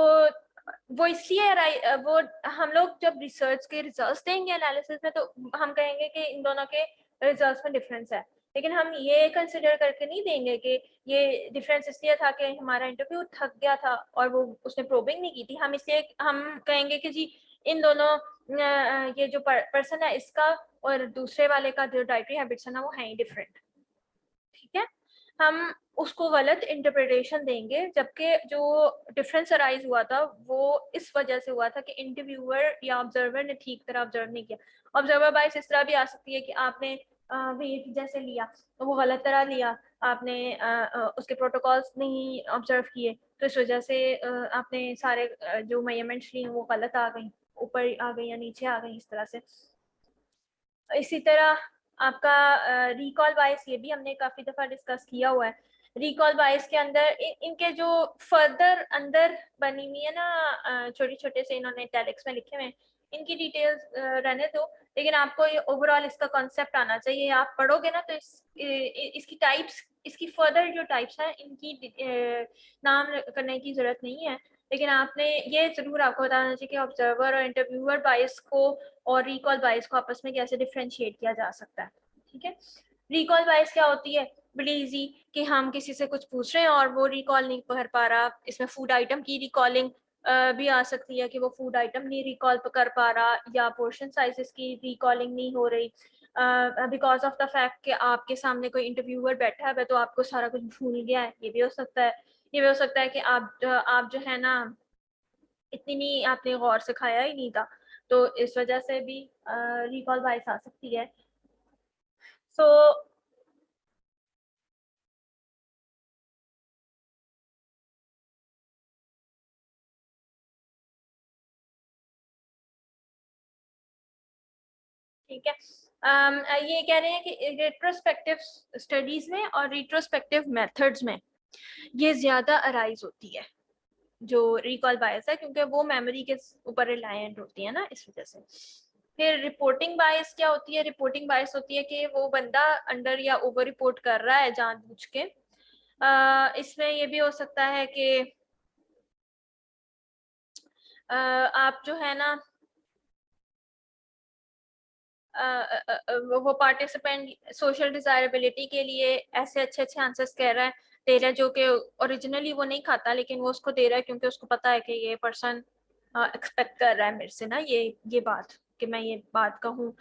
वो इसलिए वो हम लोग जब रिसर्च के रिजल्ट्स देंगे एनालिसिस में तो हम कहेंगे कि इन दोनों के रिजल्ट्स में डिफरेंस है, लेकिन हम ये कंसिडर करके नहीं देंगे कि ये डिफरेंस इसलिए था कि हमारा इंटरव्यू थक गया था और वो उसने प्रोबिंग नहीं की थी। हम इसलिए हम कहेंगे कि जी इन दोनों ये जो पर्सन है इसका और दूसरे वाले का जो डाइटरी हैबिट्स है ना वो है ही डिफरेंट। ठीक है, हम उसको गलत इंटरप्रिटेशन देंगे, जबकि जो डिफरेंस अराइज हुआ था वो इस वजह से हुआ था कि इंटरव्यूअर या ऑब्जर्वर ने ठीक तरह ऑब्जर्व नहीं किया। ऑब्जर्वर बायस इस तरह भी आ सकती है कि आपने वेट जैसे लिया तो वो गलत तरह लिया, आपने उसके प्रोटोकॉल्स नहीं ऑब्जर्व किए, तो इस वजह से आपने सारे जो मेजरमेंट्स लिए वो गलत आ गई, ऊपर आ गई या नीचे आ गई, इस तरह से। इसी तरह आपका रिकॉल बायस, ये भी हमने काफी दफा डिस्कस किया हुआ है। रिकॉल बायस के अंदर इनके जो फर्दर अंदर बनी हुई है ना, छोटे छोटे से इन्होंने टैलिक्स में लिखे हुए हैं, इनकी डिटेल्स रहने दो, लेकिन आपको ये ओवरऑल इसका कॉन्सेप्ट आना चाहिए। आप पढ़ोगे ना तो इसकी टाइप्स, इसकी फर्दर जो टाइप्स हैं इनकी नाम करने की जरूरत नहीं है, लेकिन आपने ये जरूर आपको बताना चाहिए कि ऑब्जर्वर और इंटरव्यूअर बायस को और रिकॉल बायस को आपस में कैसे डिफरेंशिएट किया जा सकता है। ठीक है, रिकॉल बायस क्या होती है, बड़ी इजी, कि हम किसी से कुछ पूछ रहे हैं और वो रिकॉल नहीं कर पा रहा। इसमें फूड आइटम की रिकॉलिंग भी आ सकती है कि वो फूड आइटम नहीं रिकॉल कर पा रहा, या पोर्शन साइजेस की रिकॉलिंग नहीं हो रही बिकॉज ऑफ द फैक्ट कि आपके सामने कोई इंटरव्यूअर बैठा है तो आपको सारा कुछ भूल गया है, ये भी हो सकता है। ये भी हो सकता है कि आप जो है ना इतनी नहीं, आपने गौर से खाया ही नहीं था, तो इस वजह से भी रिकॉल बायस आ सकती है। सो ठीक है, ये कह रहे हैं कि रेट्रोस्पेक्टिव स्टडीज में और रिट्रोस्पेक्टिव मेथड्स में ये ज्यादा अराइज होती है जो रिकॉल बायस है, क्योंकि वो मेमोरी के ऊपर रिलायंट होती है ना, इस वजह से। फिर रिपोर्टिंग बायस क्या होती है, रिपोर्टिंग बायस होती है कि वो बंदा अंडर या ओवर रिपोर्ट कर रहा है जानबूझ के। इसमें ये भी हो सकता है कि आप जो है ना वो पार्टिसिपेंट सोशल डिजायरेबिलिटी के लिए ऐसे अच्छे अच्छे आंसर्स कह रहा है, दे रहा है, जो कि ओरिजिनली वो नहीं खाता, लेकिन वो उसको दे रहा है क्योंकि उसको पता है कि ये पर्सन एक्सपेक्ट कर रहा है मेरे से ना ये बात, कि मैं ये बात कहूँ।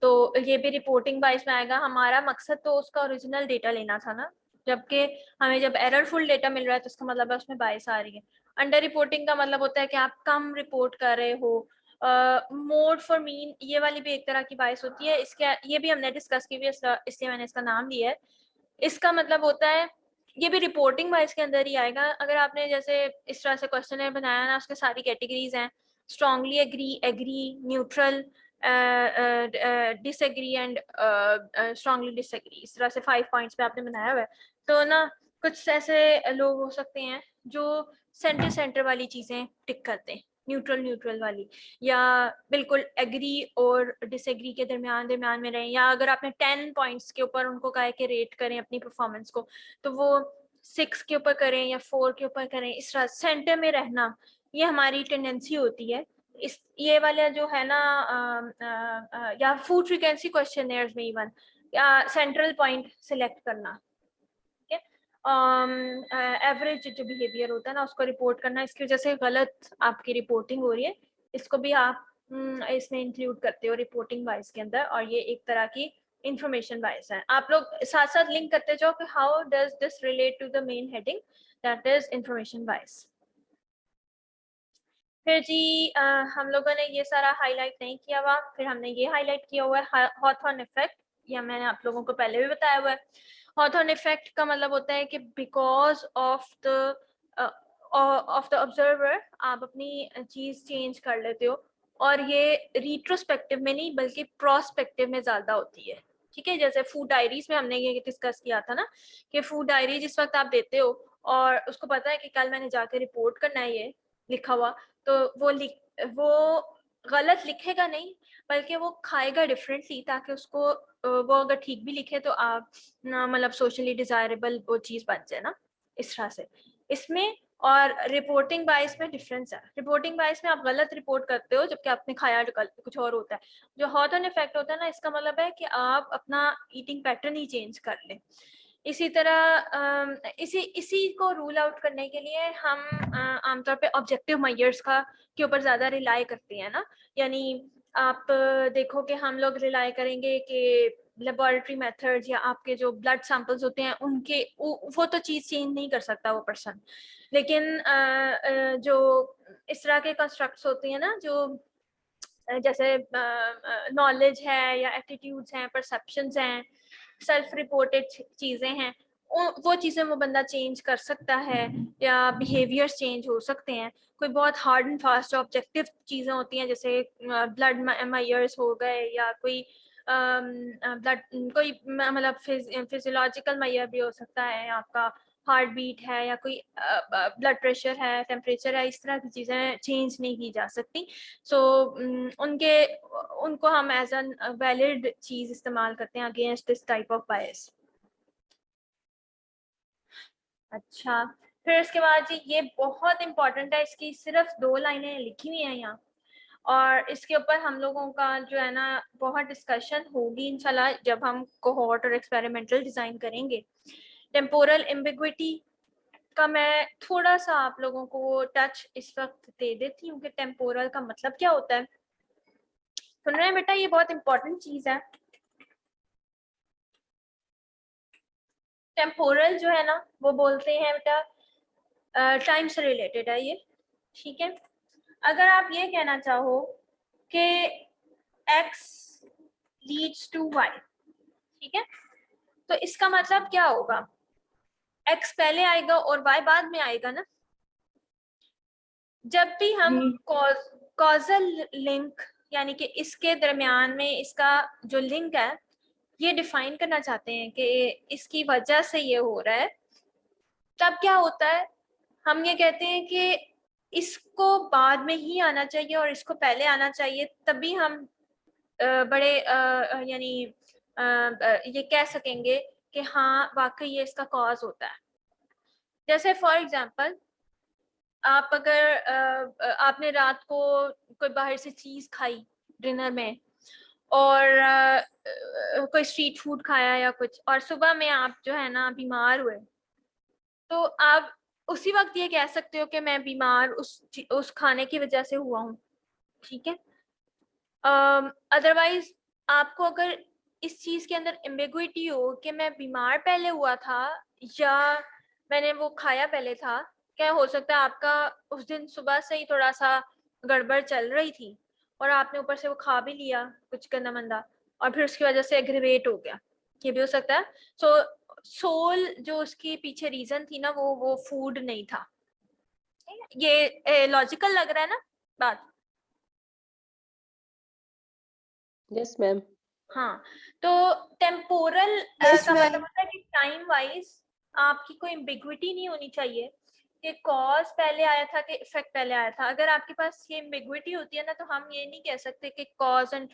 तो ये भी रिपोर्टिंग बायस में आएगा। हमारा मकसद तो उसका ओरिजिनल डेटा लेना था ना, जबकि हमें जब एररफुल डेटा मिल रहा है तो उसका मतलब है उसमें बायस आ रही है। अंडर रिपोर्टिंग का मतलब होता है कि आप कम रिपोर्ट कर रहे हो। मोड फॉर मीन, ये वाली भी एक तरह की बायस होती है, इसके ये भी हमने डिस्कस की हुई है, इसलिए मैंने इसका नाम लिया है। इसका मतलब होता है, ये भी रिपोर्टिंग वाइज के अंदर ही आएगा। अगर आपने जैसे इस तरह से क्वेश्चन बनाया ना, उसके सारी कैटेगरीज हैं, strongly agree, agree, neutral, disagree and strongly disagree, इस तरह से 5 पॉइंट्स पे आपने बनाया हुआ है। तो ना कुछ ऐसे लोग हो सकते हैं जो सेंटर सेंटर वाली चीजें टिक करते हैं, न्यूट्रल न्यूट्रल वाली, या बिल्कुल एग्री और डिसएग्री के दरमियान दरमियान में रहें, या अगर आपने 10 पॉइंट्स के ऊपर उनको कहा कि रेट करें अपनी परफॉर्मेंस को, तो वो 6 के ऊपर करें या 4 के ऊपर करें। इस तरह सेंटर में रहना ये हमारी टेंडेंसी होती है। इस ये वाला जो है ना या फूड फ्रीक्वेंसी क्वेश्चनर्स में इवन या सेंट्रल पॉइंट सिलेक्ट करना, ठीक है, एवरेज जो बिहेवियर होता है ना उसको रिपोर्ट करना, इसकी वजह से गलत आपकी रिपोर्टिंग हो रही है, इसको भी आप इसमें इंक्लूड करते हो रिपोर्टिंग बायस के अंदर, और ये एक तरह की इंफॉर्मेशन बायस है। आप लोग साथ साथ लिंक करते जाओ कि how does this relate to the main heading that is information bias. फिर जी हम लोगों ने ये सारा हाईलाइट नहीं किया हुआ, फिर हमने ये हाईलाइट किया हुआ है हॉथॉर्न इफेक्ट। या मैंने आप लोगों को पहले भी बताया हुआ है। हॉथॉर्न इफेक्ट का मतलब होता है कि बिकॉज ऑफ द ऑब्जर्वर आप अपनी चीज चेंज कर लेते हो, और ये रिट्रोस्पेक्टिव में नहीं बल्कि प्रोस्पेक्टिव में ज्यादा होती है। ठीक है, जैसे फूड डायरीज में हमने ये डिस्कस किया था ना कि फूड डायरी जिस वक्त आप देते हो और उसको पता है कि कल मैंने जाके रिपोर्ट करना है ये लिखा हुआ, तो वो गलत लिखेगा नहीं बल्कि वो खाएगा डिफरेंटली, ताकि उसको वो अगर ठीक भी लिखे तो आप मतलब सोशली डिजायरेबल वो चीज बन जाए ना, इस तरह से। इसमें और रिपोर्टिंग बायस में डिफरेंस है। रिपोर्टिंग बायस में आप गलत रिपोर्ट करते हो जबकि आपने खाया कुछ और होता है। जो हॉथॉर्न इफेक्ट होता है ना, इसका मतलब है कि आप अपना ईटिंग पैटर्न ही चेंज कर लें। इसी तरह इसी को रूल आउट करने के लिए हम आमतौर पे ऑब्जेक्टिव मेजर्स का के ऊपर ज्यादा रिलाई करते हैं ना। यानी आप देखो कि हम लोग रिलाई करेंगे कि लेबोरेटरी मेथड्स या आपके जो ब्लड सैंपल्स होते हैं उनके वो तो चीज़ चेंज नहीं कर सकता वो पर्सन, लेकिन जो इस तरह के कंस्ट्रक्ट्स होते हैं ना, जो जैसे नॉलेज है या एटीट्यूड्स हैं, परसेप्शंस हैं, सेल्फ रिपोर्टेड चीज़ें हैं, वो चीज़ें वो बंदा चेंज कर सकता है, या बिहेवियर्स चेंज हो सकते हैं। कोई बहुत हार्ड एंड फास्ट ऑब्जेक्टिव चीज़ें होती हैं जैसे ब्लड मायर्स हो गए, या कोई ब्लड कोई मतलब फिजियोलॉजिकल मायर भी हो सकता है, आपका हार्ट बीट है या कोई ब्लड प्रेशर है, टेम्परेचर है, इस तरह की चीज़ें चेंज नहीं की जा सकती। सो उनको हम एज एन वैलिड चीज़ इस्तेमाल करते हैं अगेंस्ट दिस टाइप ऑफ बायस। अच्छा, फिर इसके बाद जी ये बहुत इंपॉर्टेंट है, इसकी सिर्फ 2 लाइनें लिखी हुई हैं यहाँ, और इसके ऊपर हम लोगों का जो है ना बहुत डिस्कशन होगी इंशाल्लाह जब हम कोहॉर्ट और एक्सपेरिमेंटल डिजाइन करेंगे। टेम्पोरल एम्बिग्विटी का मैं थोड़ा सा आप लोगों को टच इस वक्त दे देती हूँ कि टेम्पोरल का मतलब क्या होता है। सुन रहे हैं बेटा, ये बहुत इंपॉर्टेंट चीज है। टेम्पोरल जो है ना वो बोलते हैं बेटा टाइम से रिलेटेड है ये। ठीक है, अगर आप ये कहना चाहो कि x लीड्स टू y, ठीक है, तो इसका मतलब क्या होगा? x पहले आएगा और y बाद में आएगा ना। जब भी हम कॉजल लिंक यानी कि इसके दरमियान में इसका जो लिंक है ये डिफाइन करना चाहते हैं कि इसकी वजह से ये हो रहा है, तब क्या होता है, हम ये कहते हैं कि इसको बाद में ही आना चाहिए और इसको पहले आना चाहिए, तभी हम बड़े यानी ये कह सकेंगे कि हाँ वाकई ये इसका कॉज होता है। जैसे फॉर एग्जांपल आप अगर आपने रात को कोई बाहर से चीज खाई डिनर में, और कोई स्ट्रीट फूड खाया या कुछ, और सुबह में आप जो है ना बीमार हुए, तो आप उसी वक्त ये कह सकते हो कि मैं बीमार उस खाने की वजह से हुआ हूँ। ठीक है, अदरवाइज आपको अगर इस चीज के अंदर एम्बिग्विटी हो कि मैं बीमार पहले हुआ था या मैंने वो खाया पहले था, क्या हो सकता है आपका उस दिन सुबह से ही थोड़ा सा गड़बड़ चल रही थी और आपने ऊपर से वो खा भी लिया कुछ गंदा मंदा, और फिर उसकी वजह से एग्रीवेट हो गया, ये भी हो सकता है। सो सोल जो उसकी पीछे रीजन थी ना वो फूड नहीं था। ये लॉजिकल लग रहा है ना बात? Yes, ma'am. हाँ, तो टेम्पोरल Yes, का मतलब ma'am. होता है कि टाइम वाइज आपकी कोई एम्बिग्विटी नहीं होनी चाहिए कि कॉज पहले आया था कि इफेक्ट पहले आया था। अगर आपके पास ये एम्बिग्विटी होती है ना, तो हम ये नहीं कह सकते कि कॉज एंड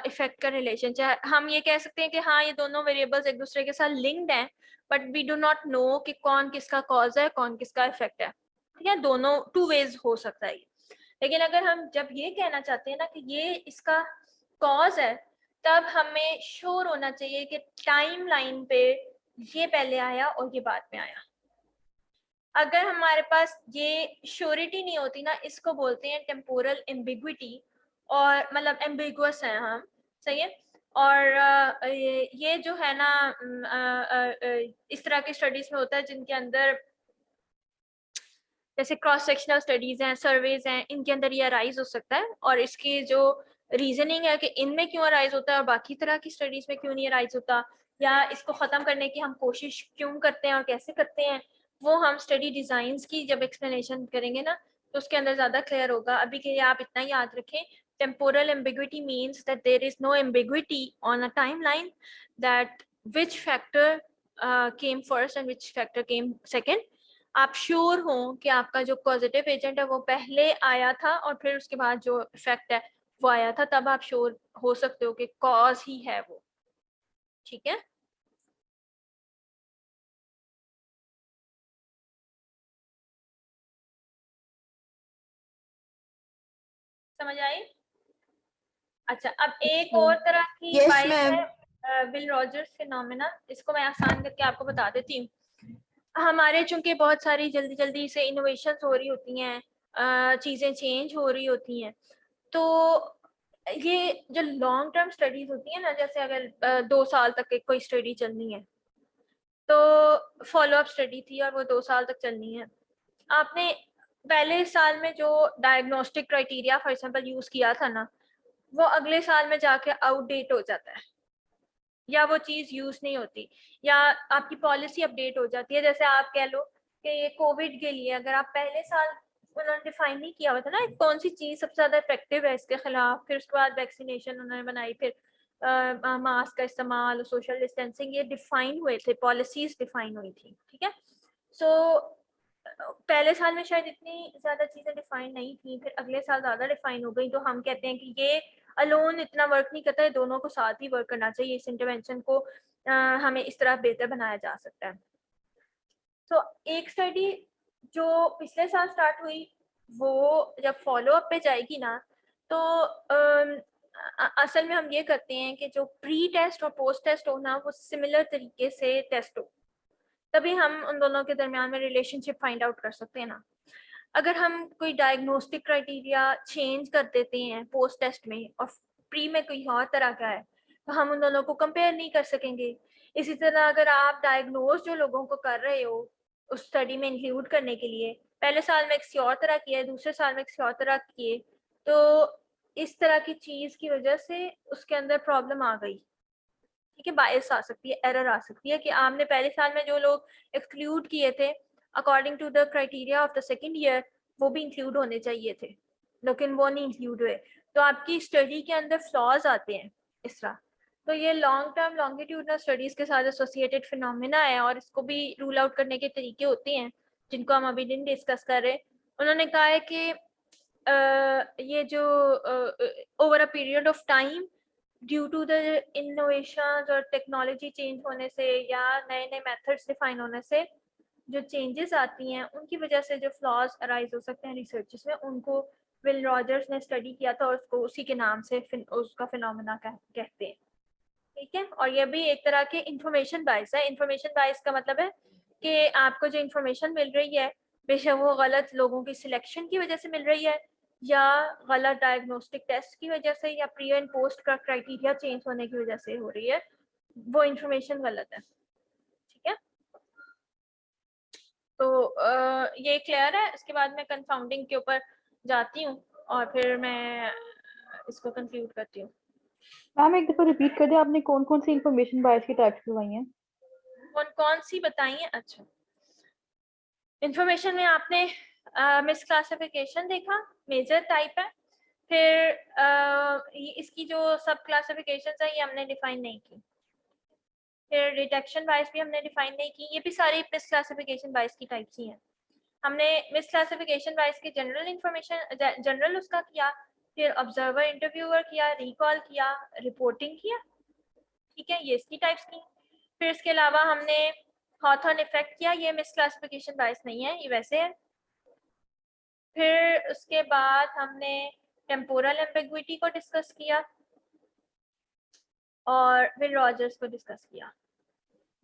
इफेक्ट का रिलेशन, चाहे हम ये कह सकते हैं कि हाँ ये दोनों वेरिएबल्स एक दूसरे के साथ लिंक्ड हैं, but we do not know कि कौन किसका कॉज है कौन किसका इफेक्ट है। ठीक है, दोनों टू वेज हो सकता है। लेकिन अगर हम जब ये कहना चाहते हैं ना कि ये इसका कॉज है, तब हमें श्योर होना चाहिए कि टाइम लाइन पे ये पहले आया और ये बाद में आया। अगर हमारे पास ये श्योरिटी नहीं होती ना, इसको बोलते हैं टेम्पोरल एम्बिग्विटी, और मतलब एम्बिगुअस हैं हम, सही है। और ये जो है ना इस तरह की स्टडीज में होता है जिनके अंदर जैसे क्रॉस सेक्शनल स्टडीज हैं, सर्वेज हैं, इनके अंदर ये अराइज हो सकता है। और इसकी जो रीजनिंग है कि इनमें क्यों अराइज होता है और बाकी तरह की स्टडीज में क्यों नहीं अराइज होता, या इसको ख़त्म करने की हम कोशिश क्यों करते हैं और कैसे करते हैं, वो हम स्टडी डिज़ाइंस की जब एक्सप्लेनेशन करेंगे ना तो उसके अंदर ज़्यादा क्लियर होगा। अभी के लिए आप इतना याद रखें, temporal ambiguity means that there is no ambiguity on a timeline that which factor came first and which factor came second. आप श्योर हो कि आपका जो पॉजिटिव एजेंट है वो पहले आया था और फिर उसके बाद जो इफेक्ट है वो आया था, तब आप श्योर हो सकते हो कि कॉज ही है वो। ठीक है, समझ आई? अच्छा, अब एक और तरह की यस बाइस मैम। है विल रॉजर्स फिनोमेना। इसको मैं आसान करके आपको बता देती हूँ। हमारे चूंकि बहुत सारी जल्दी जल्दी से इनोवेशंस हो रही होती हैं, चीज़ें चेंज हो रही होती हैं, तो ये जो लॉन्ग टर्म स्टडीज होती है ना, जैसे अगर 2 साल तक एक कोई स्टडी चलनी है तो फॉलो अप स्टडी थी और वो 2 साल तक चलनी है, आपने पहले साल में जो diagnostic criteria for example use किया था ना, वो अगले साल में जाके आउटडेट हो जाता है या वो चीज यूज नहीं होती, या आपकी पॉलिसी अपडेट हो जाती है। जैसे आप कह लो कि ये कोविड के लिए अगर आप पहले साल उन्होंने डिफाइन नहीं किया हुआ था ना कौन सी चीज सबसे ज्यादा इफेक्टिव है इसके खिलाफ, फिर उसके बाद वैक्सीनेशन उन्होंने बनाई, फिर मास्क का इस्तेमाल, सोशल डिस्टेंसिंग, ये डिफाइन हुए थे, पॉलिसीज डिफाइन हुई थी। ठीक है, सो पहले साल में शायद इतनी ज्यादा चीजें डिफाइन नहीं थी, फिर अगले साल ज्यादा डिफाइन हो गई, तो हम कहते हैं कि ये अलोन इतना वर्क नहीं करता है, दोनों को साथ ही वर्क करना चाहिए। इस इंटरवेंशन को हमें इस तरह बेहतर बनाया जा सकता है। तो एक स्टडी जो पिछले साल स्टार्ट हुई वो जब फॉलो अप पे जाएगी ना, तो असल में हम ये करते हैं कि जो प्री टेस्ट और पोस्ट टेस्ट हो ना वो सिमिलर तरीके से टेस्ट हो, तभी हम उन दोनों के दरमियान में रिलेशनशिप फाइंड आउट कर सकते हैं ना। अगर हम कोई डायग्नोस्टिक क्राइटेरिया चेंज कर देते हैं पोस्ट टेस्ट में और प्री में कोई और तरह का है, तो हम उन दोनों को कंपेयर नहीं कर सकेंगे। इसी तरह अगर आप डायग्नोज जो लोगों को कर रहे हो उस स्टडी में इंक्लूड करने के लिए पहले साल में किसी और तरह किया है, दूसरे साल में किसी और तरह किए, तो इस तरह की चीज की वजह से उसके अंदर प्रॉब्लम आ गई। ठीक है, बायस आ सकती है, एरर आ सकती है कि आपने पहले साल में जो लोग एक्सक्लूड किए थे according to the criteria of the second year वो भी इंक्लूड होने चाहिए थे, लेकिन वो नहीं इंक्लूड हुए, तो आपकी स्टडी के अंदर फ्लॉज आते हैं इस तरह। तो ये लॉन्ग टर्म लॉन्गिट्यूडनल स्टडीज के साथ एसोसिएटेड फिनोमिना है और इसको भी रूल आउट करने के तरीके होते हैं जिनको हम अभी दिन डिस्कस कर रहे। उन्होंने कहा है कि ये जो over a period of time due to the innovations और टेक्नोलॉजी चेंज होने से या नए नए मेथड्स डिफाइन होने से जो चेंजेस आती हैं उनकी वजह से जो फ्लॉज अराइज हो सकते हैं रिसर्चेस में, उनको विल रॉजर्स ने स्टडी किया था और उसको उसी के नाम से उसका फिनोमेना कहते हैं। ठीक है, और ये भी एक तरह के इंफॉर्मेशन बायस है। इंफॉर्मेशन बायस का मतलब है कि आपको जो इंफॉर्मेशन मिल रही है बेशक वो गलत लोगों की सिलेक्शन की वजह से मिल रही है या गलत डायग्नोस्टिक टेस्ट की वजह से या प्री एंड पोस्ट का क्राइटेरिया चेंज होने की वजह से हो रही है, वो इंफॉर्मेशन गलत है। ठीक है, तो ये क्लियर है। इसके बाद मैं कंफाउंडिंग के ऊपर जाती हूँ और फिर मैं इसको कंक्लूड करती हूँ। मैम एक दफा रिपीट कर दे, आपने कौन कौन सी इंफॉर्मेशन बायस की टाइप्स करवाई हैं? कौन कौन सी बताई है? अच्छा, इंफॉर्मेशन में आपने मिस क्लासिफिकेशन देखा, मेजर टाइप है। फिर इसकी जो सब क्लासिफिकेशंस है ये हमने डिफाइन नहीं की। फिर डिटेक्शन बायस भी हमने डिफाइन नहीं की। ये भी सारी मिस क्लासिफिकेशन बायस की टाइप्स ही हैं। हमने मिस क्लासिफिकेशन बायस की जनरल इंफॉर्मेशन जनरल उसका किया, फिर ऑब्जर्वर इंटरव्यूअर किया, रिकॉल किया, रिपोर्टिंग किया। ठीक है, ये इसकी टाइप्स की। फिर इसके अलावा हमने हॉथॉर्न इफेक्ट किया, ये मिस क्लासिफिकेशन बायस नहीं है, ये वैसे है। फिर उसके बाद हमने टेम्पोरल एम्बिग्विटी को डिस्कस किया और विल रॉजर्स को डिस्कस किया।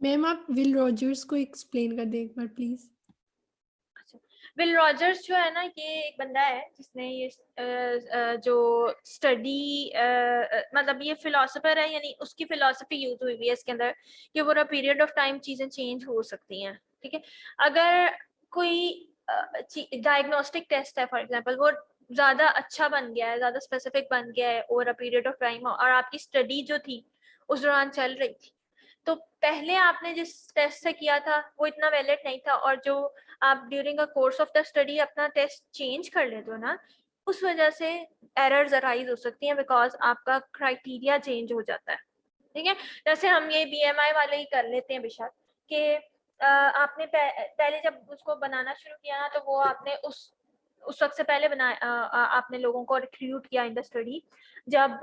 मैम आप विल रॉजर्स को एक्सप्लेन कर दें एक बार प्लीज। अच्छा, विल रॉजर्स जो है ना, ये एक बंदा है जिसने ये जो स्टडी मतलब ये फिलोसोफर है, यानी उसकी फिलोसफी यूज हुई हुई है इसके अंदर कि over a period of time चीजें चेंज हो सकती हैं, ठीक है। अगर कोई डायग्नोस्टिक टेस्ट है फॉर एग्जांपल, वो ज्यादा अच्छा बन गया है, ज्यादा स्पेसिफिक बन गया है over a period of time, और आपकी स्टडी जो थी उस दौरान चल रही थी, तो पहले आपने जिस टेस्ट से किया था वो इतना वैलिड नहीं था, और जो आप during a course of the study अपना टेस्ट चेंज कर लेते हो ना, उस वजह से एरर्स अराइज हो सकती हैं, बिकॉज आपका क्राइटेरिया चेंज हो जाता है, ठीक है। जैसे हम ये बीएमआई वाले ही कर लेते हैं बेशक, कि आपने पहले जब उसको बनाना शुरू किया ना, तो वो आपने उस वक्त से पहले बनाया, आपने लोगों को रिक्रूट किया इन द स्टडी जब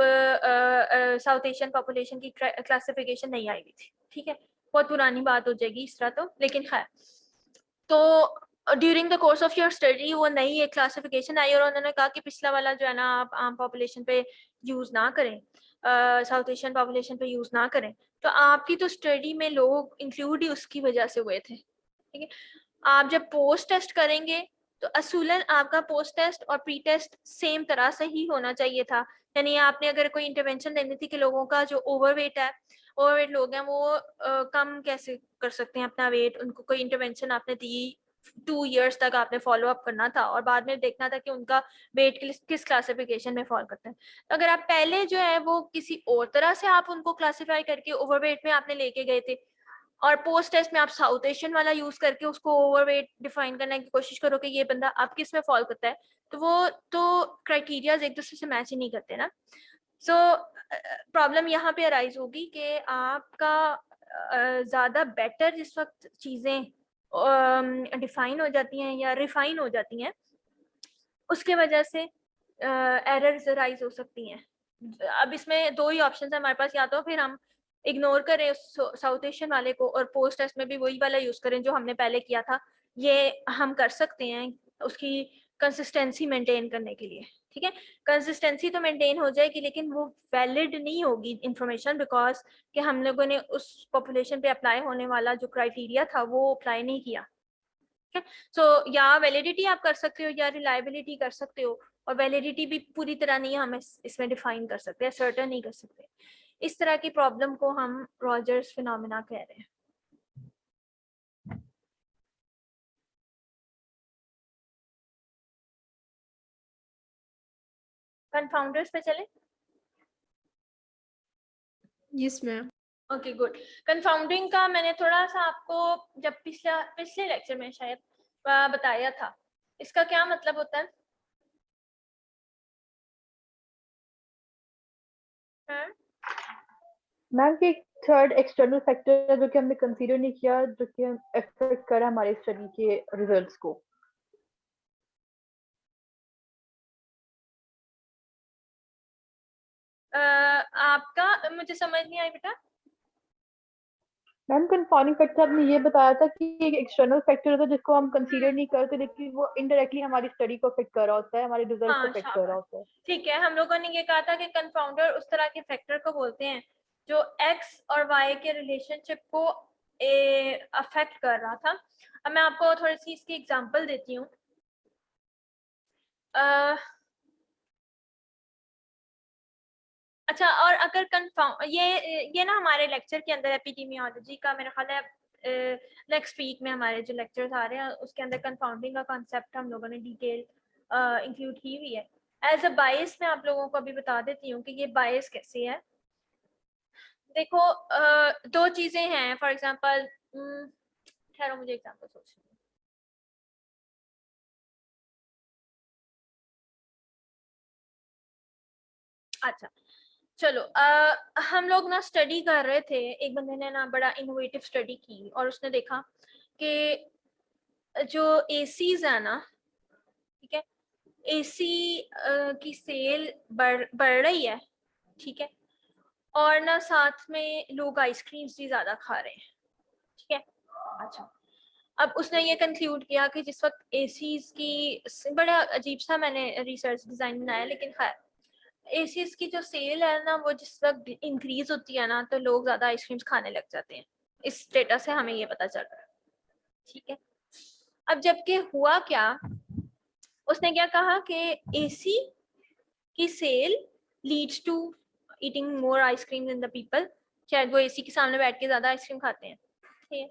साउथ एशियन पॉपुलेशन की क्लासिफिकेशन नहीं आई हुई थी, ठीक है। बहुत पुरानी बात हो जाएगी इस तरह तो, लेकिन खैर, तो during the course of your study वो नई एक क्लासिफिकेशन आई, और उन्होंने कहा कि पिछला वाला जो है ना आप आम पॉपुलेशन पे यूज ना करें, साउथ एशियन पॉपुलेशन पे यूज ना करें, तो आपकी तो स्टडी में लोग इंक्लूड ही उसकी वजह से हुए थे, ठीक है। आप जब पोस्ट टेस्ट करेंगे तो असूलन आपका पोस्ट टेस्ट और प्री टेस्ट सेम तरह से ही होना चाहिए था, यानी आपने अगर कोई इंटरवेंशन देनी थी कि लोगों का जो ओवरवेट है, ओवरवेट लोग हैं वो कम कैसे कर सकते हैं अपना वेट, उनको कोई इंटरवेंशन आपने दी, 2 इयर्स तक आपने फॉलो अप करना था और बाद में देखना था कि उनका वेट किस क्लासिफिकेशन में फॉल करता है। तो अगर आप पहले जो है वो किसी और तरह से आप उनको क्लासिफाई करके ओवरवेट में आपने लेके गए थे, और पोस्ट टेस्ट में आप साउथ एशियन वाला यूज करके उसको ओवरवेट डिफाइन करने की कोशिश करो कि ये बंदा आप किस में फॉल करता है, तो वो तो क्राइटेरियाज एक दूसरे से मैच ही नहीं करते ना। सो प्रॉब्लम यहाँ पे अराइज होगी कि आपका ज्यादा बेटर जिस वक्त चीजें डिफाइन हो जाती हैं या रिफाइन हो जाती हैं, उसके वजह से एरर्स अराइज हो सकती हैं। अब इसमें दो ही ऑप्शन है हमारे पास, या तो फिर हम इग्नोर करें साउथ एशियन वाले को और पोस्ट टेस्ट में भी वही वाला यूज करें जो हमने पहले किया था, ये हम कर सकते हैं उसकी कंसिस्टेंसी मेंटेन करने के लिए, ठीक है। कंसिस्टेंसी तो मेंटेन हो जाएगी, लेकिन वो वैलिड नहीं होगी इंफॉर्मेशन, बिकॉज कि हम लोगों ने उस पॉपुलेशन पे अप्लाई होने वाला जो क्राइटेरिया था वो अप्लाई नहीं किया, ठीक है। सो या वैलिडिटी आप कर सकते हो या रिलायबिलिटी कर सकते हो, और वैलिडिटी भी पूरी तरह नहीं हम इसमें डिफाइन कर सकते, सर्टेन नहीं कर सकते। इस तरह की प्रॉब्लम को हम रॉजर्स फिनोमेना कह रहे हैं। कंफाउंडर्स पे चले। Yes ma'am. Okay good. Confounding का मैंने थोड़ा सा आपको जब पिछले लेक्चर में शायद बताया था, इसका क्या मतलब होता है? मैम कि थर्ड एक्सटर्नल फैक्टर है जो कि हमने कंसीडर नहीं किया, जो कि अफेक्ट कर रहा है हमारे स्टडी के रिजल्ट्स को। आपका मुझे समझ नहीं आई बेटा। मैम कंफाउंडिंग फैक्टर आपने ये बताया था कि एक एक्सटर्नल फैक्टर होता है जिसको हम कंसीडर नहीं करते, लेकिन वो इनडायरेक्टली हमारी स्टडी को अफेक्ट कर रहा होता है, हमारे रिजल्ट को हाँ अफेक्ट कर रहा शाबाश, होता है। ठीक है। हम लोगों ने ये कहा था कि कंफाउंडर उस तरह के फैक्टर को बोलते हैं जो एक्स और वाई के रिलेशनशिप को अफेक्ट कर रहा था। अब मैं आपको थोड़ी सी इसकी एग्जांपल देती हूँ। अच्छा, और अगर कंफाउंड ये ना हमारे लेक्चर के अंदर एपिडेमियोलॉजी का मेरा ख्याल है नेक्स्ट वीक में हमारे जो लेक्चर्स आ रहे हैं उसके अंदर कंफाउंडिंग का कॉन्सेप्ट हम लोगों ने डिटेल इंक्लूड की हुई है। एज अ बायस मैं आप लोगों को अभी बता देती हूँ कि ये बायस कैसे है। देखो दो चीजें हैं, फॉर एग्जांपल ठहरो मुझे एग्जांपल सोचने दो। अच्छा चलो, हम लोग ना स्टडी कर रहे थे, एक बंदे ने ना बड़ा इनोवेटिव स्टडी की और उसने देखा कि जो एसीज है ना, ठीक है, एसी की सेल बढ़ रही है, ठीक है, और ना साथ में लोग आइसक्रीम्स भी ज्यादा खा रहे हैं, ठीक है। अच्छा, अब उसने ये कंक्लूड किया कि जिस वक्त एसीज की, बड़ा अजीब सा मैंने रिसर्च डिजाइन बनाया, लेकिन खैर एसीज की जो सेल है ना वो जिस वक्त इंक्रीज होती है ना तो लोग ज्यादा आइसक्रीम्स खाने लग जाते हैं। इस डेटा से हमें ये पता चल रहा है, ठीक है। अब जबकि हुआ क्या, उसने क्या कहा कि एसी की sale leads to eating more ice cream then the people, शायद वो एसी के सामने बैठ के ज्यादा आइसक्रीम खाते हैं, ठीक है।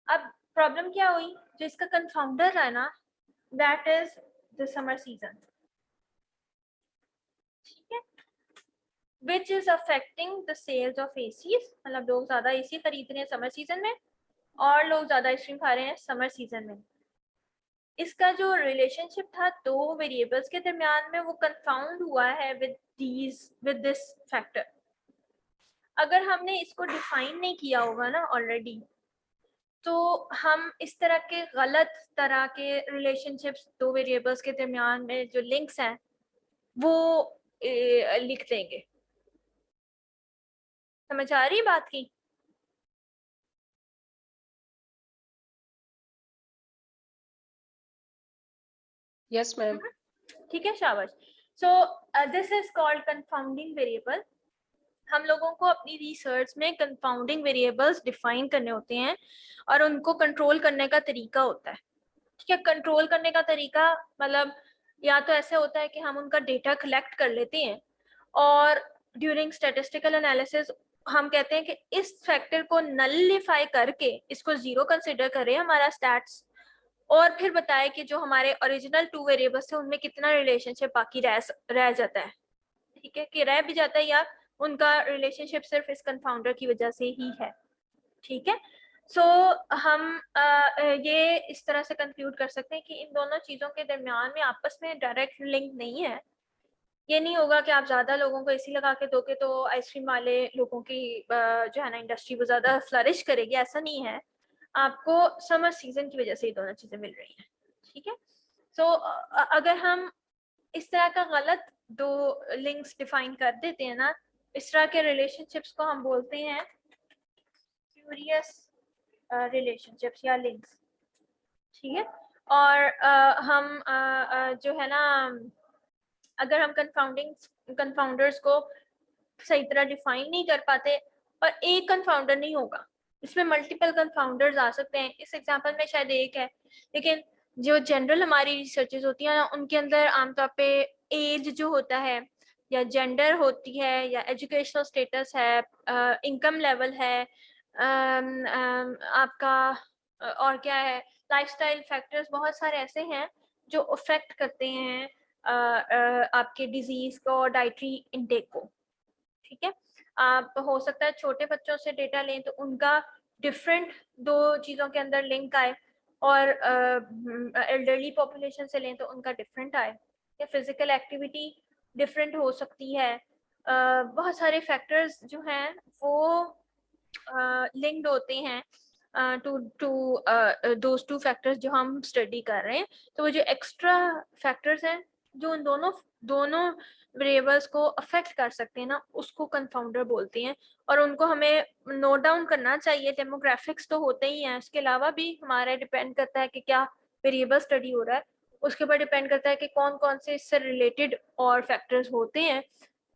अब प्रॉब्लम क्या हुई, जो इसका कंफाउंडर है ना, that is the summer season, ठीक है, which is affecting the sales of ACs, मतलब लोग ज्यादा एसी खरीद रहे हैं समर सीजन में और लोग ज्यादा आइसक्रीम खा रहे हैं समर सीजन में। इसका जो रिलेशनशिप था दो वेरिएबल्स के दरमियान में, वो कंफाउंड हुआ है विद दिस फैक्टर। अगर हमने इसको डिफाइन नहीं किया होगा ना ऑलरेडी, तो हम इस तरह के गलत तरह के रिलेशनशिप्स दो वेरिएबल्स के दरमियान में जो लिंक्स हैं वो लिख देंगे। समझ आ रही बात की? Yes, ma'am. ठीक है, शाबाश। So this is called confounding variable. हम लोगों को अपनी रिसर्च में कंफाउंडिंग वेरिएबल्स डिफाइन करने होते हैं और उनको कंट्रोल करने का तरीका होता है, ठीक है। कंट्रोल करने का तरीका मतलब या तो ऐसे होता है कि हम उनका डेटा कलेक्ट कर लेते हैं और ड्यूरिंग स्टैटिस्टिकल एनालिसिस हम कहते हैं कि इस फैक्टर को नलिफाई करके इसको जीरो कंसिडर करें हमारा स्टैट्स, और फिर बताए कि जो हमारे ओरिजिनल टू वेरिएबल्स थे उनमें कितना रिलेशनशिप बाकी रह जाता है, ठीक है, कि रह भी जाता है या उनका रिलेशनशिप सिर्फ इस कंफाउंडर की वजह से ही है, ठीक है। सो हम ये इस तरह से कंक्लूड कर सकते हैं कि इन दोनों चीज़ों के दरमियान में आपस में डायरेक्ट लिंक नहीं है। ये नहीं होगा कि आप ज़्यादा लोगों को एसी लगा के दोगे तो आइसक्रीम वाले लोगों की जो है ना इंडस्ट्री वो ज़्यादा फ्लरिश करेगी, ऐसा नहीं है। आपको समर सीजन की वजह से ये दोनों चीज़ें मिल रही हैं, ठीक है। सो अगर हम इस तरह का गलत दो लिंक्स डिफाइन कर देते हैं ना, इस तरह के रिलेशनशिप्स को हम बोलते हैं स्प्यूरियस रिलेशनशिप्स या लिंक्स, ठीक है। और हम जो है ना, अगर हम कंफाउंडर्स को सही तरह डिफाइन नहीं कर पाते, और एक कंफाउंडर नहीं होगा, इसमें मल्टीपल कंफाउंडर्स आ सकते हैं। इस एग्जांपल में शायद एक है, लेकिन जो जनरल हमारी रिसर्चेस होती हैं उनके अंदर आमतौर पे एज जो होता है या जेंडर होती है या एजुकेशनल स्टेटस है, इनकम लेवल है, आपका और क्या है, लाइफस्टाइल फैक्टर्स बहुत सारे ऐसे हैं जो अफेक्ट करते हैं आपके डिजीज को और डाइटरी इनटेक को, ठीक है। आप हो सकता है छोटे बच्चों से डेटा लें तो उनका डिफरेंट दो चीज़ों के अंदर लिंक आए, और एल्डरली पॉपुलेशन से लें तो उनका डिफरेंट आए, या फिजिकल एक्टिविटी डिफरेंट हो सकती है। बहुत सारे फैक्टर्स जो हैं वो लिंक्ड होते हैं to to those two factors जो हम स्टडी कर रहे हैं। तो वो जो एक्स्ट्रा फैक्टर्स हैं जो उन दोनों वेरिएबल्स को अफेक्ट कर सकते हैं ना, उसको कंफाउंडर बोलते हैं। और उनको हमें नोट डाउन करना चाहिए। डेमोग्राफिक्स तो होते ही हैं, इसके अलावा भी हमारा डिपेंड करता है कि क्या वेरिएबल स्टडी हो रहा है, उसके ऊपर डिपेंड करता है कि कौन कौन से इससे रिलेटेड और फैक्टर्स होते हैं।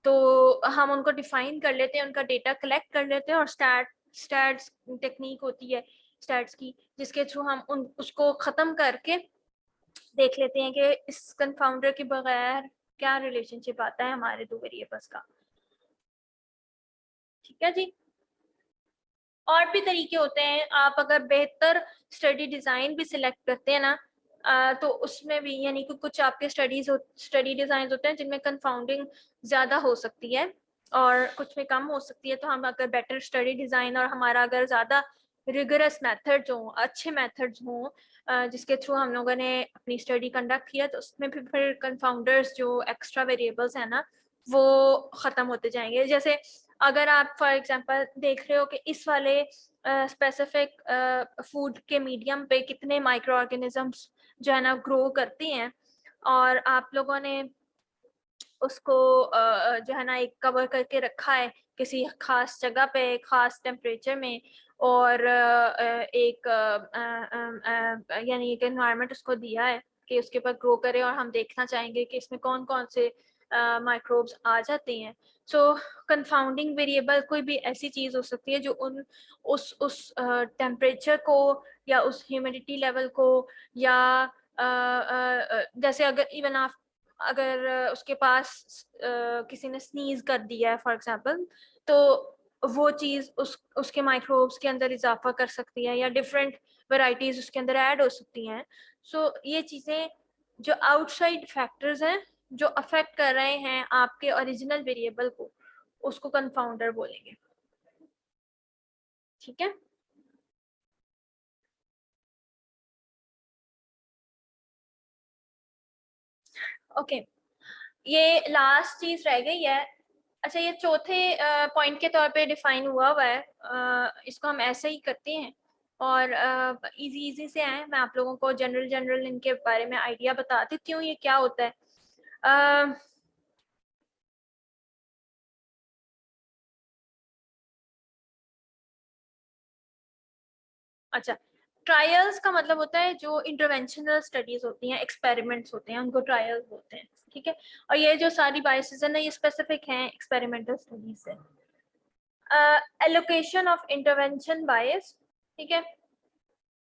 तो हम उनको डिफाइन कर लेते हैं, उनका डेटा कलेक्ट कर लेते हैं, और स्टैट्स टेक्निक होती है स्टैट्स की, जिसके थ्रू हम उसको ख़त्म करके देख लेते हैं कि इस कंफाउंडर के बगैर क्या रिलेशनशिप आता है हमारे दो वेरिएबल्स का, ठीक है जी। और भी तरीके होते हैं, आप अगर बेहतर स्टडी डिज़ाइन भी सिलेक्ट करते हैं ना, तो उसमें भी यानी कि कुछ आपके स्टडी डिज़ाइन होते हैं जिनमें कंफाउंडिंग ज़्यादा हो सकती है और कुछ में कम हो सकती है। तो हम अगर बेटर स्टडी डिज़ाइन और हमारा अगर ज़्यादा रिगरस मेथड्स हों, अच्छे मेथड्स हों, जिसके थ्रू हम लोगों ने अपनी स्टडी कंडक्ट किया, तो उसमें फिर कंफाउंडर्स जो एक्स्ट्रा वेरिएबल्स हैं ना वो ख़त्म होते जाएंगे। जैसे अगर आप फॉर एग्जांपल देख रहे हो कि इस वाले स्पेसिफिक फूड के मीडियम पे कितने माइक्रो ऑर्गेनिजम्स जो है ना ग्रो करती हैं, और आप लोगों ने उसको जो है ना एक कवर करके रखा है किसी खास जगह पे खास टेम्परेचर में, और एक यानी एक एनवायरनमेंट उसको दिया है कि उसके ऊपर ग्रो करे, और हम देखना चाहेंगे कि इसमें कौन कौन से माइक्रोब्स आ जाते हैं। सो कंफाउंडिंग वेरिएबल कोई भी ऐसी चीज़ हो सकती है जो उस टेम्परेचर को या उस ह्यूमिडिटी लेवल को या जैसे अगर इवन आप अगर उसके पास किसी ने स्नीज कर दिया है फॉर एग्जांपल, तो वो चीज़ उसके माइक्रोब्स के अंदर इजाफा कर सकती है या डिफरेंट वैरायटीज उसके अंदर ऐड हो सकती हैं। सो ये चीज़ें जो आउटसाइड फैक्टर्स हैं जो अफेक्ट कर रहे हैं आपके ओरिजिनल वेरिएबल को, उसको कंफाउंडर बोलेंगे। ठीक है। ओके, ये लास्ट चीज रह गई है। अच्छा, ये चौथे पॉइंट के तौर पे डिफाइन हुआ हुआ है। इसको हम ऐसे ही करते हैं और इजी इजी से आए। मैं आप लोगों को जनरल इनके बारे में आइडिया बता देती हूँ ये क्या होता है। अच्छा, ट्रायल्स का मतलब होता है जो इंटरवेंशनल स्टडीज होती हैं, एक्सपेरिमेंट्स होते हैं, उनको ट्रायल्स बोलते हैं। ठीक है, और ये जो सारी बायसेस है ना, ये स्पेसिफिक हैं एक्सपेरिमेंटल स्टडीज से। एलोकेशन ऑफ इंटरवेंशन बायस। ठीक है,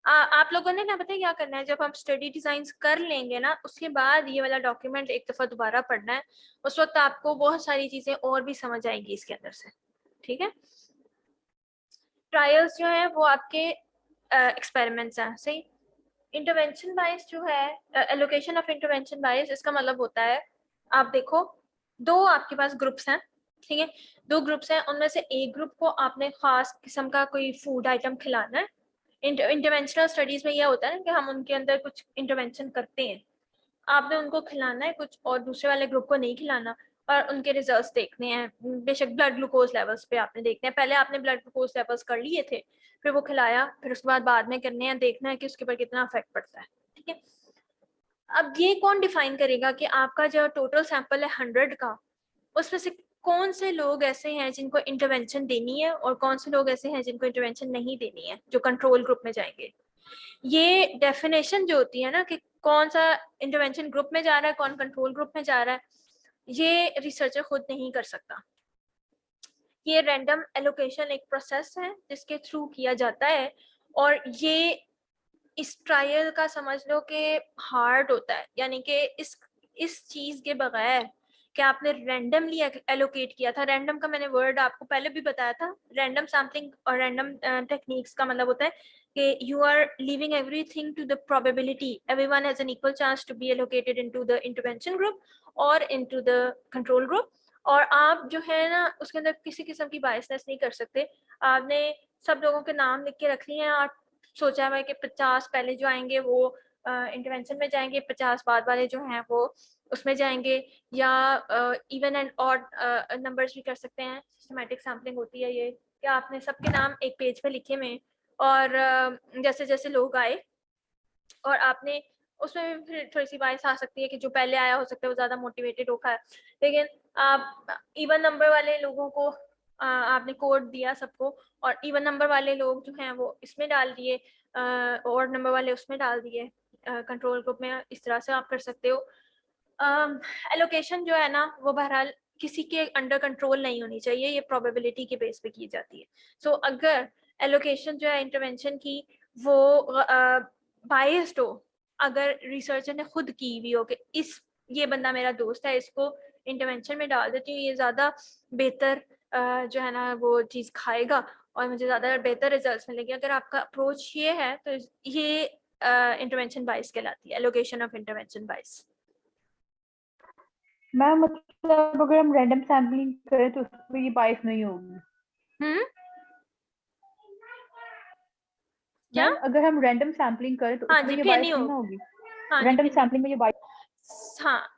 आप लोगों ने ना पता है क्या करना है, जब हम स्टडी डिजाइन कर लेंगे ना, उसके बाद ये वाला डॉक्यूमेंट एक दफा दोबारा पढ़ना है। उस वक्त आपको बहुत सारी चीजें और भी समझ आएंगी इसके अंदर से। ठीक है, ट्रायल्स जो है वो आपके एक्सपेरिमेंट्स हैं, सही। इंटरवेंशन बायस जो है, एलोकेशन ऑफ इंटरवेंशन बायस, इसका मतलब होता है, आप देखो दो आपके पास ग्रुप्स हैं। ठीक है, दो ग्रुप्स हैं, उनमें से एक ग्रुप को आपने खास किस्म का कोई फूड आइटम खिलाना है। इंटरवेंशनल स्टडीज में यह होता है कि हम उनके अंदर कुछ इंटरवेंशन करते हैं, आपने उनको खिलाना है कुछ और दूसरे वाले ग्रुप को नहीं खिलाना, और उनके रिजल्ट्स देखने हैं। बेशक ब्लड ग्लूकोज लेवल्स पे आपने देखने हैं, पहले आपने ब्लड ग्लूकोज लेवल्स कर लिए थे, फिर वो खिलाया, फिर उसके बाद में करने हैं, देखना है कि उसके ऊपर कितना इफेक्ट पड़ता है। ठीक है, अब ये कौन डिफाइन करेगा कि आपका जो टोटल सैंपल है 100 का, उसमें से कौन से लोग ऐसे हैं जिनको इंटरवेंशन देनी है और कौन से लोग ऐसे हैं जिनको इंटरवेंशन नहीं देनी है, जो कंट्रोल ग्रुप में जाएंगे। ये डेफिनेशन जो होती है ना कि कौन सा इंटरवेंशन ग्रुप में जा रहा है, कौन कंट्रोल ग्रुप में जा रहा है, ये रिसर्चर खुद नहीं कर सकता। ये रैंडम एलोकेशन एक प्रोसेस है जिसके थ्रू किया जाता है, और ये इस ट्रायल का समझ लो कि हार्ड होता है, यानी कि इस चीज के बगैर कि आपने रैंडमली एलोकेट किया था। रैंडम का मैंने वर्ड आपको पहले भी बताया था। रैंडम सैम्पलिंग और रैंडम टेक्निक्स का मतलब होता है कि you are leaving everything to the probability, everyone has an equal chance to be allocated into the intervention group और इनटू द कंट्रोल ग्रुप, और आप जो है ना उसके अंदर किसी किस्म की बायसनेस नहीं कर सकते। आपने सब लोगों के नाम लिख के रख लिए हैं और सोचा हुआ है कि 50 पहले जो आएंगे वो इंटरवेंशन में जाएंगे, 50 बाद वाले जो हैं वो उसमें जाएंगे, या इवन एंड ऑड नंबर्स भी कर सकते हैं। सिस्टमैटिक सैम्पलिंग होती है ये, कि आपने सबके नाम एक पेज पे लिखे हुए, और जैसे जैसे लोग आए, और आपने उसमें भी फिर थोड़ी सी बाइस आ सकती है कि जो पहले आया हो सकता है वो ज्यादा मोटिवेटेड होगा, लेकिन आप इवन नंबर वाले लोगों को आपने कोड दिया सबको, और इवन नंबर वाले लोग जो हैं वो इसमें डाल दिए, और नंबर वाले उसमें डाल दिए कंट्रोल ग्रुप में। इस तरह से आप कर सकते हो। एलोकेशन जो है ना वो बहरहाल किसी के अंडर कंट्रोल नहीं होनी चाहिए, ये प्रोबेबिलिटी के बेस पे की जाती है। सो अगर एलोकेशन जो है इंटरवेंशन की वो बायस्ड हो, अगर रिसर्चर ने खुद की हुई हो कि ये बंदा मेरा दोस्त है, इसको इंटरवेंशन में डाल देती हूँ, ये ज्यादा बेहतर जो है ना वो चीज खाएगा और मुझे ज्यादा बेहतर रिजल्ट्स मिलेंगे, अगर आपका अप्रोच ये है तो ये इंटरवेंशन बायस कहलाती है, allocation of intervention bias. Ma'am मतलब अगर हम रैंडम सैम्पलिंग करें तो उसमें ये बाइस नहीं होगी? क्या? मैम अगर हम रैंडम सैम्पलिंग करें तो हाँ उसमें जी, ये फिर बाइस नहीं नहीं ना होगी। होगी? हाँ जी, रैंडम फिर नहीं। सैम्पलिंग में ये बाइस? हाँ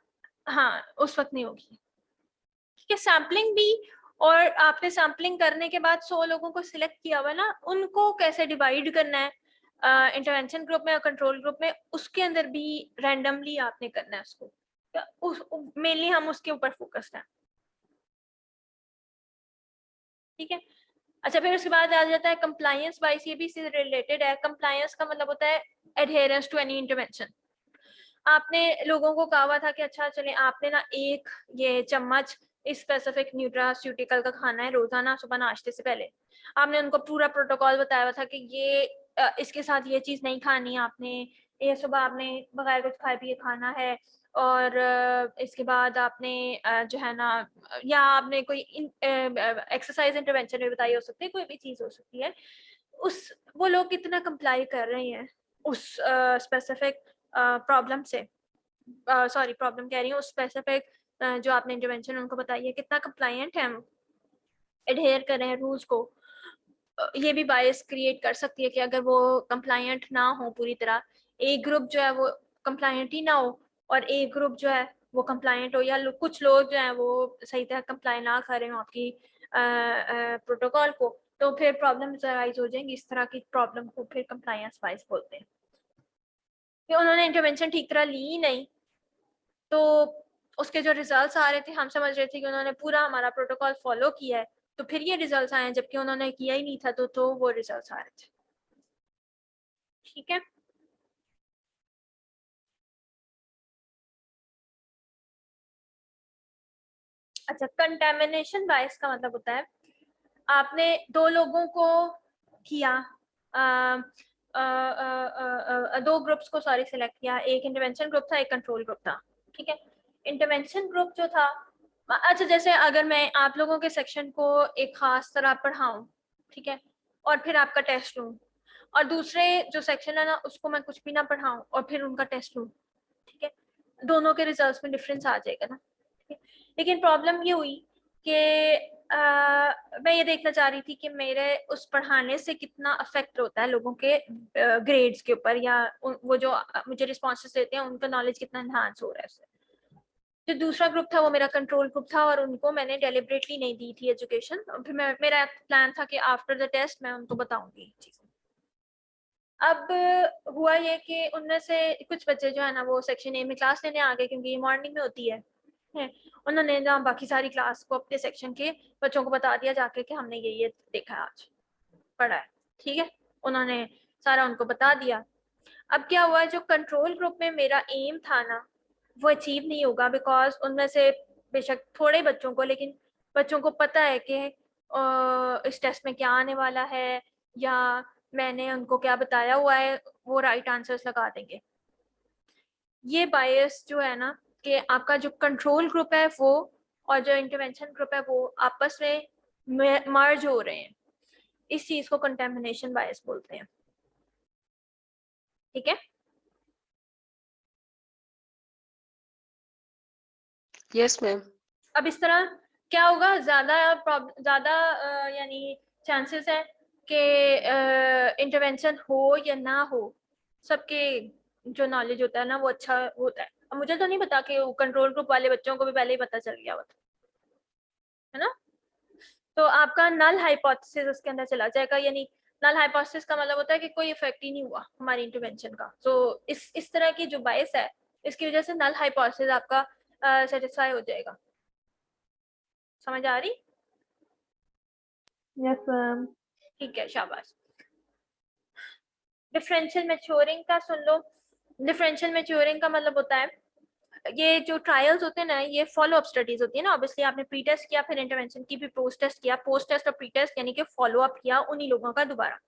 हाँ, उस वक्त नहीं होगी। ठीक है, सैम्पलिंग भी, और आपने सैम्पलिंग करने के बाद 100 लोगों को सिलेक्ट किया हुआ ना, उनको कैसे डिवाइड करना है इंटरवेंशन ग्रुप में और कंट्रोल ग्रुप में, उसके अंदर भी रैंडमली आपने करना है उसको। मेनली हम उसके ऊपर फोकस्ड हैं। ठीक है, अच्छा, फिर उसके बाद आ जाता है कंप्लायंस बाइस। ये भी इससे रिलेटेड है। कंप्लायंस का मतलब होता है एडहेरेंस टू एनी इंटरवेंशन। आपने लोगों को कहा हुआ था कि अच्छा चले आपने ना एक ये चम्मच इस स्पेसिफिक न्यूट्रास्यूटिकल का खाना है रोजाना सुबह नाश्ते से पहले। आपने उनको पूरा प्रोटोकॉल बताया हुआ था कि ये इसके साथ ये चीज नहीं खानी है आपने, ये सुबह आपने बगैर कुछ खाए पिए खाना है, और इसके बाद आपने जो है ना, या आपने कोई एक्सरसाइज इंटरवेंशन भी बताई हो सकती है, कोई भी चीज हो सकती है। उस वो लोग कितना कंप्लाई कर रहे हैं उस स्पेसिफिक प्रॉब्लम से, सॉरी प्रॉब्लम कह रही हूँ, उस स्पेसिफिक जो आपने इंटरवेंशन उनको बताई है, कितना कंप्लायंट है, एडहेयर कर रहे हैं रूल्स को। ये भी बायस क्रिएट कर सकती है कि अगर वो कंप्लायंट ना हो पूरी तरह, एक ग्रुप जो है वो कंप्लायंट ही ना हो और एक ग्रुप जो है वो कंप्लायंट हो, या कुछ लोग जो है वो सही तरह कंप्लाई ना कर रहे हो आपकी प्रोटोकॉल को, तो फिर प्रॉब्लम राइज हो जाएंगी। इस तरह की प्रॉब्लम को फिर कंप्लायंस वाइज बोलते हैं कि उन्होंने इंटरवेंशन ठीक तरह ली ही नहीं, तो उसके जो रिजल्ट्स आ रहे थे हम समझ रहे थे कि उन्होंने पूरा हमारा प्रोटोकॉल फॉलो किया है, तो फिर ये रिजल्ट्स आए हैं, जबकि उन्होंने किया ही नहीं था, तो वो रिजल्ट्स आ रहे थे। ठीक है, अच्छा कंटेमिनेशन बायस का मतलब होता है आपने दो लोगों को किया, दो ग्रुप्स को सॉरी सिलेक्ट किया, एक इंटरवेंशन ग्रुप था एक कंट्रोल ग्रुप था। ठीक है, इंटरवेंशन ग्रुप जो था, अच्छा जैसे अगर मैं आप लोगों के सेक्शन को एक खास तरह पढ़ाऊं, ठीक है, और फिर आपका टेस्ट लूं, और दूसरे जो सेक्शन है ना उसको मैं कुछ भी ना पढ़ाऊं और फिर उनका टेस्ट लूं, ठीक है, दोनों के रिजल्ट्स में डिफरेंस आ जाएगा ना। ठीक है, लेकिन प्रॉब्लम ये हुई कि मैं ये देखना चाह रही थी कि मेरे उस पढ़ाने से कितना अफेक्ट होता है लोगों के ग्रेड्स के ऊपर, या वो जो मुझे रिस्पॉन्सेस देते हैं उनका नॉलेज कितना एनहांस हो रहा है उससे। जो दूसरा ग्रुप था वो मेरा कंट्रोल ग्रुप था, और उनको मैंने डेलिबरेटली नहीं दी थी एजुकेशन, फिर मेरा प्लान था कि आफ्टर द टेस्ट मैं उनको बताऊंगी चीजें। अब हुआ ये कि उनमें से कुछ बच्चे जो है ना वो सेक्शन ए में क्लास लेने आ गए, क्योंकि ये मॉर्निंग में होती है। उन्होंने ना बाकी सारी क्लास को अपने सेक्शन के बच्चों को बता दिया जाके कि हमने ये देखा है आज पढ़ा है। ठीक है, उन्होंने सारा उनको बता दिया। अब क्या हुआ, जो कंट्रोल ग्रुप में मेरा एम था ना वो अचीव नहीं होगा, बिकॉज उनमें से बेशक थोड़े बच्चों को, लेकिन बच्चों को पता है कि इस टेस्ट में क्या आने वाला है, या मैंने उनको क्या बताया हुआ है, वो राइट आंसर्स लगा देंगे। ये बायस जो है ना कि आपका जो कंट्रोल ग्रुप है वो और जो इंटरवेंशन ग्रुप है वो आपस में मर्ज हो रहे हैं, इस चीज को कंटेमिनेशन बायस बोलते हैं। ठीक है, Yes, ma'am. अब इस तरह क्या होगा, ज्यादा यानी चांसेस है कि इंटरवेंशन हो या ना हो, सबके जो नॉलेज होता है ना वो अच्छा होता है। अब मुझे तो नहीं पता कि कंट्रोल ग्रुप वाले बच्चों को भी पहले ही पता चल गया होता है ना, तो आपका नल हाइपोथेसिस उसके अंदर चला जाएगा, यानी नल हाइपोथेसिस का मतलब होता है कि कोई इफेक्ट ही नहीं हुआ हमारी इंटरवेंशन का। तो इस तरह की जो बायस है इसकी वजह से नल हाइपोथेसिस आपका सेटिस्फाई हो जाएगा। समझ आ रही? Yes ma'am. ठीक है, शाबाश। डिफरेंशियल मैच्योरिंग का सुन लो। डिफरेंशियल मैच्योरिंग का मतलब होता है, ये जो ट्रायल्स होते हैं ना ये फॉलो अप स्टडीज होती है ना, ऑब्वियसली आपने प्री टेस्ट किया, फिर इंटरवेंशन की, फिर पोस्ट टेस्ट किया, पोस्ट टेस्ट और प्री टेस्ट यानी कि फॉलो अप किया उन्हीं लोगों का दोबारा।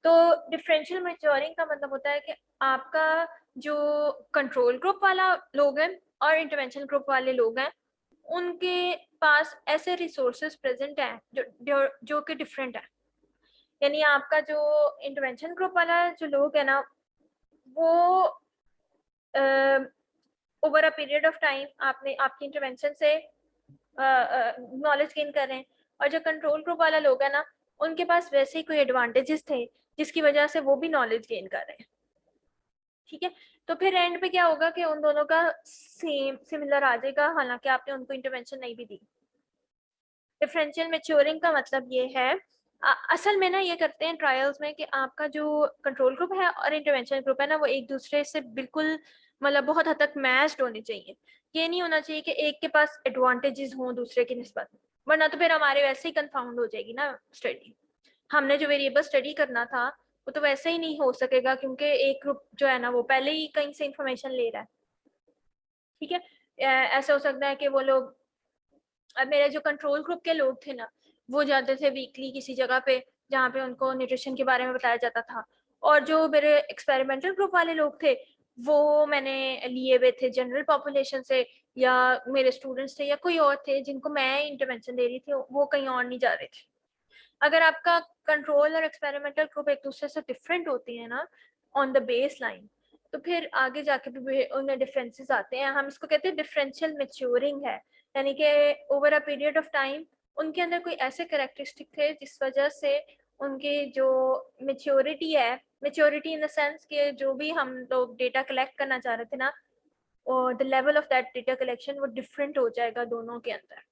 तो डिफरेंशियल मैच्योरिंग का मतलब होता है कि आपका जो कंट्रोल ग्रुप वाला लोग हैं और इंटरवेंशन ग्रुप वाले लोग हैं उनके पास ऐसे रिसोर्सेज प्रेजेंट हैं जो कि डिफरेंट है। यानी आपका जो इंटरवेंशन ग्रुप वाला जो लोग है ना वो over a period of time आपने आपकी इंटरवेंशन से नॉलेज गेन कर रहे हैं, और जो कंट्रोल ग्रुप वाला लोग है ना उनके पास वैसे ही कोई एडवांटेजेस थे जिसकी वजह से वो भी नॉलेज गेन कर रहे हैं। ठीक है, तो फिर एंड पे क्या होगा कि उन दोनों का सेम सिमिलर आ जाएगा, हालांकि आपने उनको इंटरवेंशन नहीं भी दी। डिफरेंशियल मैच्योरिंग का मतलब ये है, असल में ना ये करते हैं ट्रायल्स में कि आपका जो कंट्रोल ग्रुप है और इंटरवेंशन ग्रुप है ना वो एक दूसरे से बिल्कुल मतलब बहुत हद तक मैच्ड होने चाहिए। ये नहीं होना चाहिए कि एक के पास एडवांटेजेस हों दूसरे की निस्बत, वरना तो फिर हमारे वैसे ही कंफाउंड हो जाएगी ना स्टडी। हमने जो वेरिएबल स्टडी करना था वो तो वैसे ही नहीं हो सकेगा, क्योंकि एक ग्रुप जो है ना वो पहले ही कहीं से इंफॉर्मेशन ले रहा है, ठीक है, ऐसा हो सकता है कि वो लोग, अब मेरे जो कंट्रोल ग्रुप के लोग थे ना, वो जाते थे वीकली किसी जगह पे जहाँ पे उनको न्यूट्रिशन के बारे में बताया जाता था, और जो मेरे एक्सपेरिमेंटल ग्रुप वाले लोग थे वो मैंने लिए हुए थे जनरल पॉपुलेशन से, या मेरे स्टूडेंट्स थे या कोई और थे जिनको मैं इंटरवेंशन दे रही थी, वो कहीं और नहीं जा रहे थे। अगर आपका कंट्रोल और एक्सपेरिमेंटल ग्रुप एक दूसरे से डिफरेंट होती है ना ऑन द बेस लाइन, तो फिर आगे जाके भी उनमें डिफरेंसेस आते हैं। हम इसको कहते हैं डिफरेंशियल मैच्योरिंग है, यानी कि over a period of time उनके अंदर कोई ऐसे कैरेक्टरिस्टिक थे जिस वजह से उनकी जो मेच्योरिटी है, मेच्योरिटी इन द सेंस कि जो भी हम लोग डेटा कलेक्ट करना चाह रहे थे ना, और the level of that data collection वो डिफरेंट हो जाएगा दोनों के अंदर।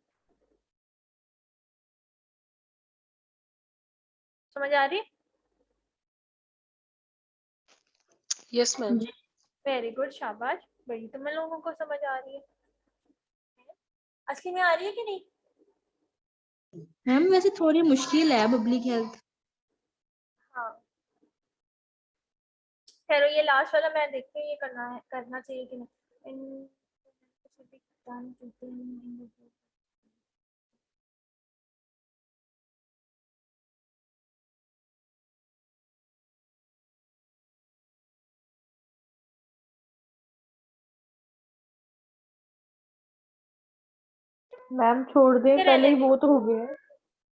समझ आ रही है? Yes, ma'am. वेरी गुड, शाबाश, बड़ी तुम्हें लोगों को समझ आ रही है। असली में आ रही है कि नहीं? मैम वैसे थोड़ी मुश्किल है पब्लिक हेल्थ। हाँ, खैर ये लास्ट वाला मैं देखती हूँ, ये करना चाहिए कि नहीं। मैम छोड़ दें, रहने पहले ही दें। वो तो हो गया है।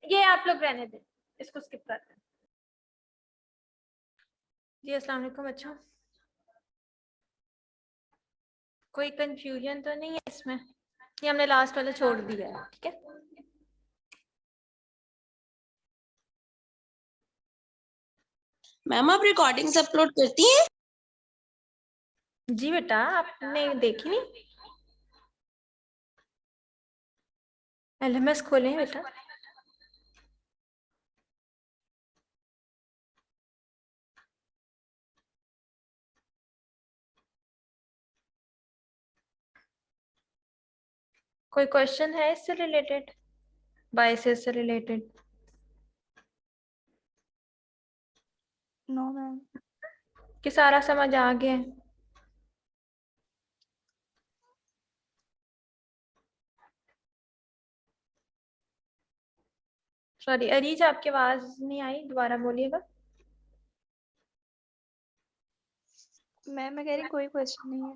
ये आप लोग रहने दें, इसको स्किप करते हैं। जी अस्सलाम वालेकुम बच्चों, कोई कंफ्यूजन तो नहीं है इसमें? ये हमने लास्ट वाला छोड़ दिया है, ठीक है। मैम आप रिकॉर्डिंग्स अपलोड करती हैं? जी बेटा, आपने देखी नहीं? LMS खोलें बेटा। कोई क्वेश्चन है इससे रिलेटेड, बायसेस से रिलेटेड? No ma'am. कि सारा समझ आ गया है? सॉरी अरीज, आपकी आवाज नहीं आई, दोबारा बोलिएगा। मैम मैं कह रही कोई क्वेश्चन नहीं है।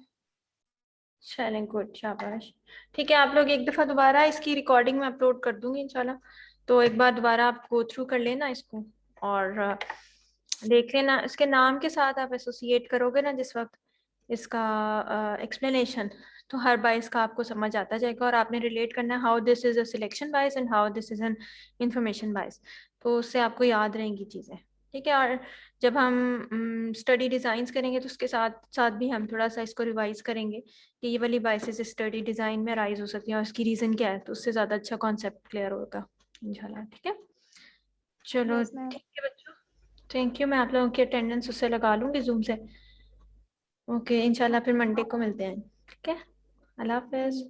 चलें, गुड, शाबाश। ठीक है, आप लोग एक दफ़ा दोबारा इसकी रिकॉर्डिंग में अपलोड कर दूंगी इंशाल्लाह, तो एक बार दोबारा आप गो थ्रू कर लेना इसको, और देख लेना इसके नाम के साथ आप एसोसिएट करोगे ना जिस वक्त इसका एक्सप्लेनेशन, तो हर बाइस का आपको समझ आता जाएगा, और आपने रिलेट करना है how this is a selection bias and how this is an information bias, तो उससे आपको याद रहेंगी चीज़ें, ठीक है। और जब हम स्टडी डिज़ाइंस करेंगे तो उसके साथ साथ भी हम थोड़ा सा इसको रिवाइज करेंगे कि ये वाली बाइसेस स्टडी डिज़ाइन में राइज हो सकती है और उसकी रीज़न क्या है, तो उससे ज़्यादा अच्छा कॉन्सेप्ट क्लियर होगा इंशाल्लाह, ठीक है। चलो यस मैम। ठीक है बच्चों, थैंक यू। मैं आप लोगों की अटेंडेंस उससे लगा लूँगी जूम से। ओके, इंशाल्लाह फिर मंडे को मिलते हैं, ठीक है। अल्लाह हाफ़िज़।